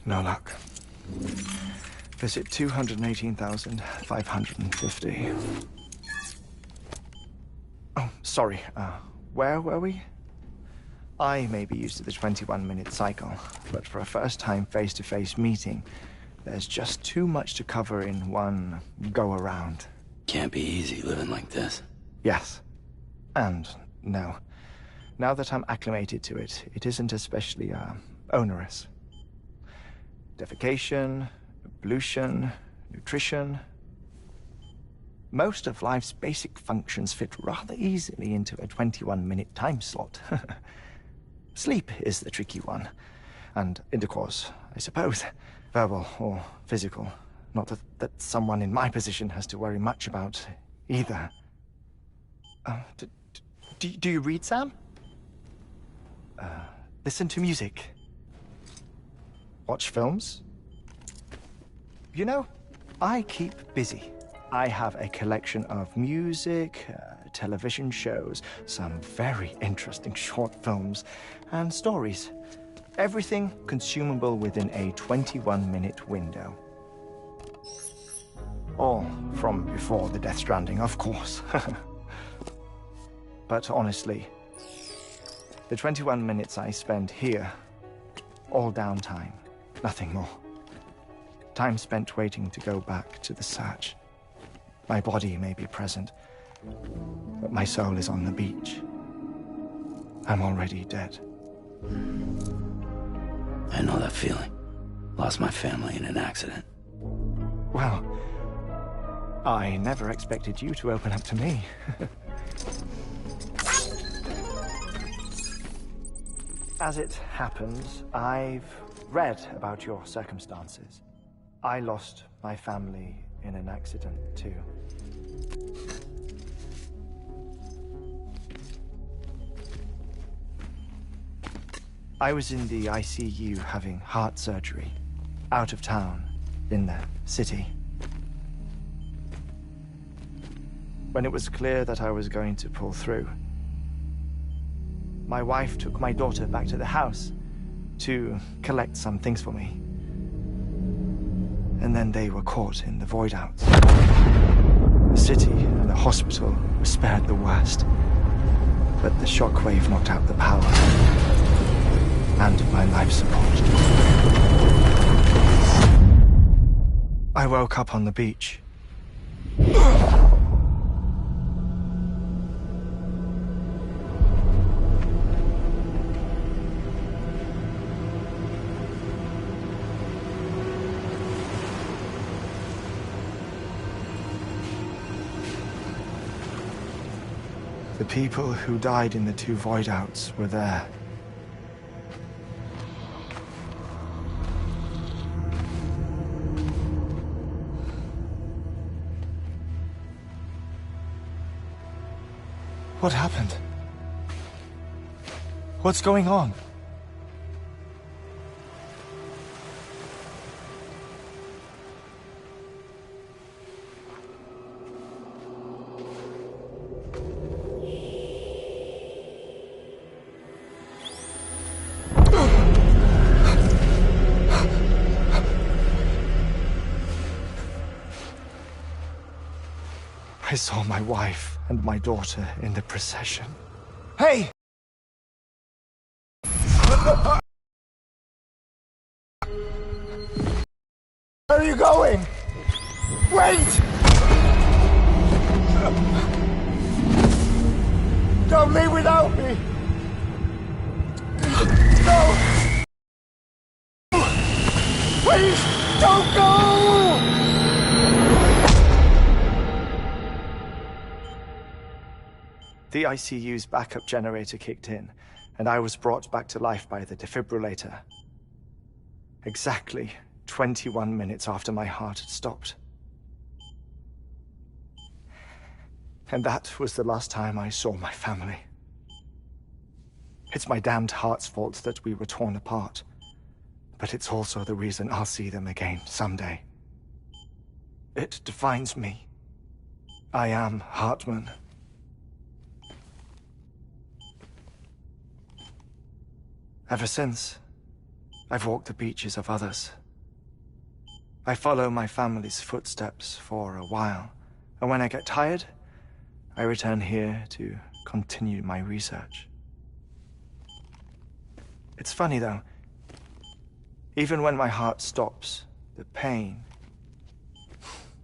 No luck. Visit 218,550. Oh, sorry. Where were we? I may be used to the 21-minute cycle, but for a first-time face-to-face meeting, there's just too much to cover in one go-around. Can't be easy living like this. Yes. And no. Now that I'm acclimated to it, it isn't especially, onerous. Defecation, pollution, nutrition. Most of life's basic functions fit rather easily into a 21-minute time slot. Sleep is the tricky one. And intercourse, I suppose. Verbal or physical. Not that someone in my position has to worry much about either. Do you read, Sam? Listen to music. Watch films. You know, I keep busy. I have a collection of music, television shows, some very interesting short films, and stories. Everything consumable within a 21-minute window. All from before the Death Stranding, of course. But honestly, the 21 minutes I spend here, all downtime, nothing more. Time spent waiting to go back to the search. My body may be present, but my soul is on the beach. I'm already dead. I know that feeling. Lost my family in an accident. Well, I never expected you to open up to me. As it happens, I've read about your circumstances. I lost my family in an accident, too. I was in the ICU having heart surgery, out of town, in the city. When it was clear that I was going to pull through, my wife took my daughter back to the house to collect some things for me. And then they were caught in the void-outs. The city and the hospital were spared the worst, but the shockwave knocked out the power and my life support. I woke up on the beach. The people who died in the two void-outs were there. What happened? What's going on? I saw my wife and my daughter in the procession. Hey! Where are you going? Wait! Don't leave without me! No! Please, don't go! The ICU's backup generator kicked in, and I was brought back to life by the defibrillator. Exactly 21 minutes after my heart had stopped. And that was the last time I saw my family. It's my damned heart's fault that we were torn apart, but it's also the reason I'll see them again someday. It defines me. I am Hartman. Ever since, I've walked the beaches of others. I follow my family's footsteps for a while, and when I get tired, I return here to continue my research. It's funny, though. Even when my heart stops, the pain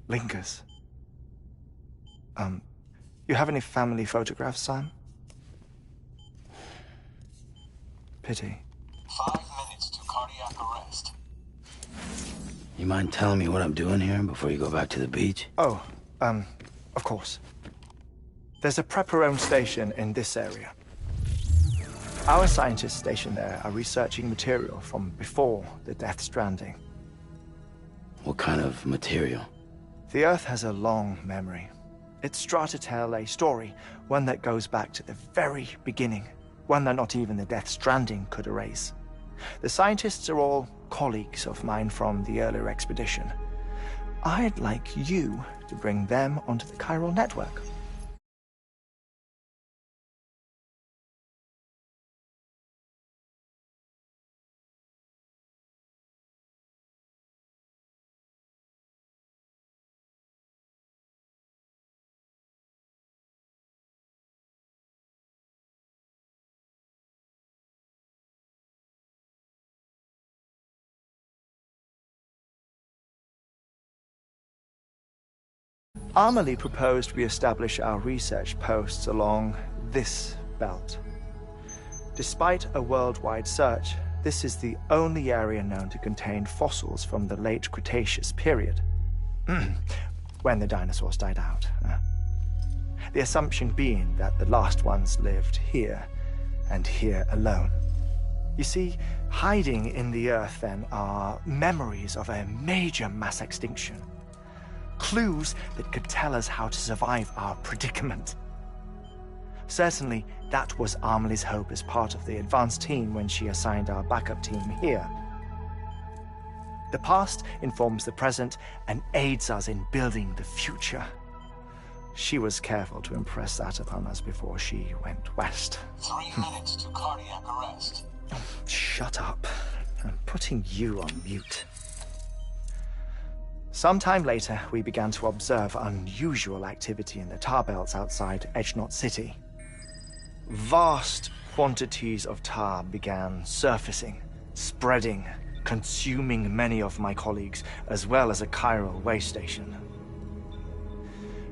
lingers. You have any family photographs, Sam? Pity. 5 minutes to cardiac arrest. You mind telling me what I'm doing here before you go back to the beach? Oh, of course. There's a prepper-owned station in this area. Our scientists stationed there are researching material from before the Death Stranding. What kind of material? The Earth has a long memory. It's trying to tell a story, one that goes back to the very beginning, one that not even the Death Stranding could erase. The scientists are all colleagues of mine from the earlier expedition. I'd like you to bring them onto the chiral network. Amelie proposed we establish our research posts along this belt. Despite a worldwide search, this is the only area known to contain fossils from the late Cretaceous period, when the dinosaurs died out. The assumption being that the last ones lived here, and here alone. You see, hiding in the Earth, then, are memories of a major mass extinction. Clues that could tell us how to survive our predicament. Certainly, that was Amelie's hope as part of the advanced team when she assigned our backup team here. The past informs the present and aids us in building the future. She was careful to impress that upon us before she went west. 3 minutes to cardiac arrest. Shut up. I'm putting you on mute. Sometime later, we began to observe unusual activity in the tar belts outside Edgenot City. Vast quantities of tar began surfacing, spreading, consuming many of my colleagues, as well as a chiral way station.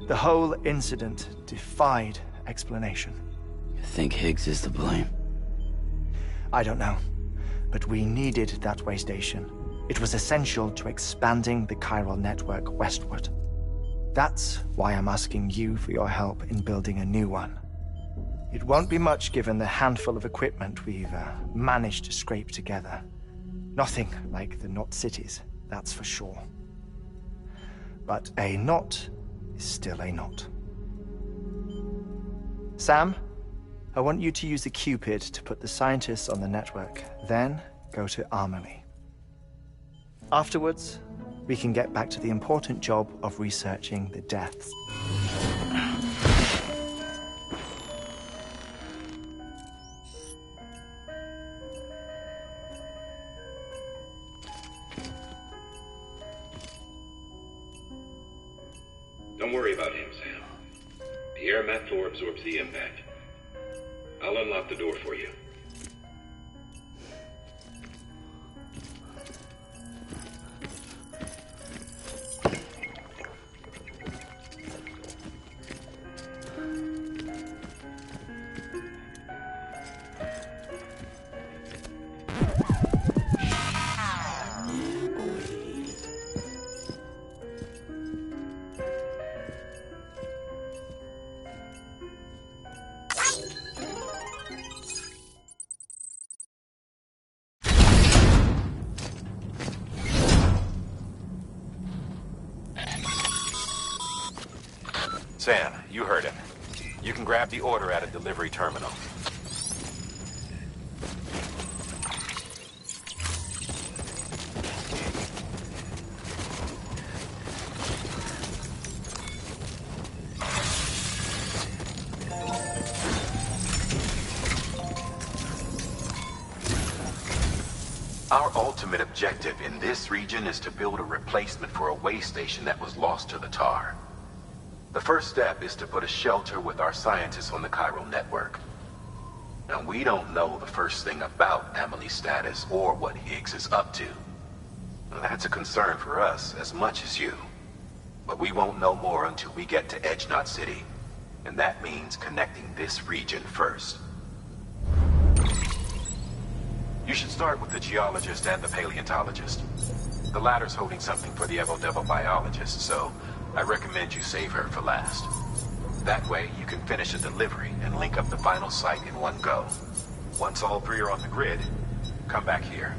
The whole incident defied explanation. You think Higgs is to blame? I don't know, but we needed that way station. It was essential to expanding the chiral network westward. That's why I'm asking you for your help in building a new one. It won't be much given the handful of equipment we've managed to scrape together. Nothing like the knot cities, that's for sure. But a knot is still a knot. Sam, I want you to use the Cupid to put the scientists on the network, then go to Amelie. Afterwards, we can get back to the important job of researching the deaths. Don't worry about him, Sam. The air mat floor absorbs the impact. I'll unlock the door for you. Sam, you heard him. You can grab the order at a delivery terminal. Our ultimate objective in this region is to build a replacement for a way station that was lost to the tar. The first step is to put a shelter with our scientists on the chiral network. Now, we don't know the first thing about Emily's status or what Higgs is up to. That's a concern for us as much as you. But we won't know more until we get to Edge Knot City. And that means connecting this region first. You should start with the geologist and the paleontologist. The latter's holding something for the Evo Devil biologist, so I recommend you save her for last. That way, you can finish a delivery and link up the final site in one go. Once all three are on the grid, come back here.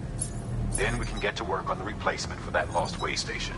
Then we can get to work on the replacement for that lost way station.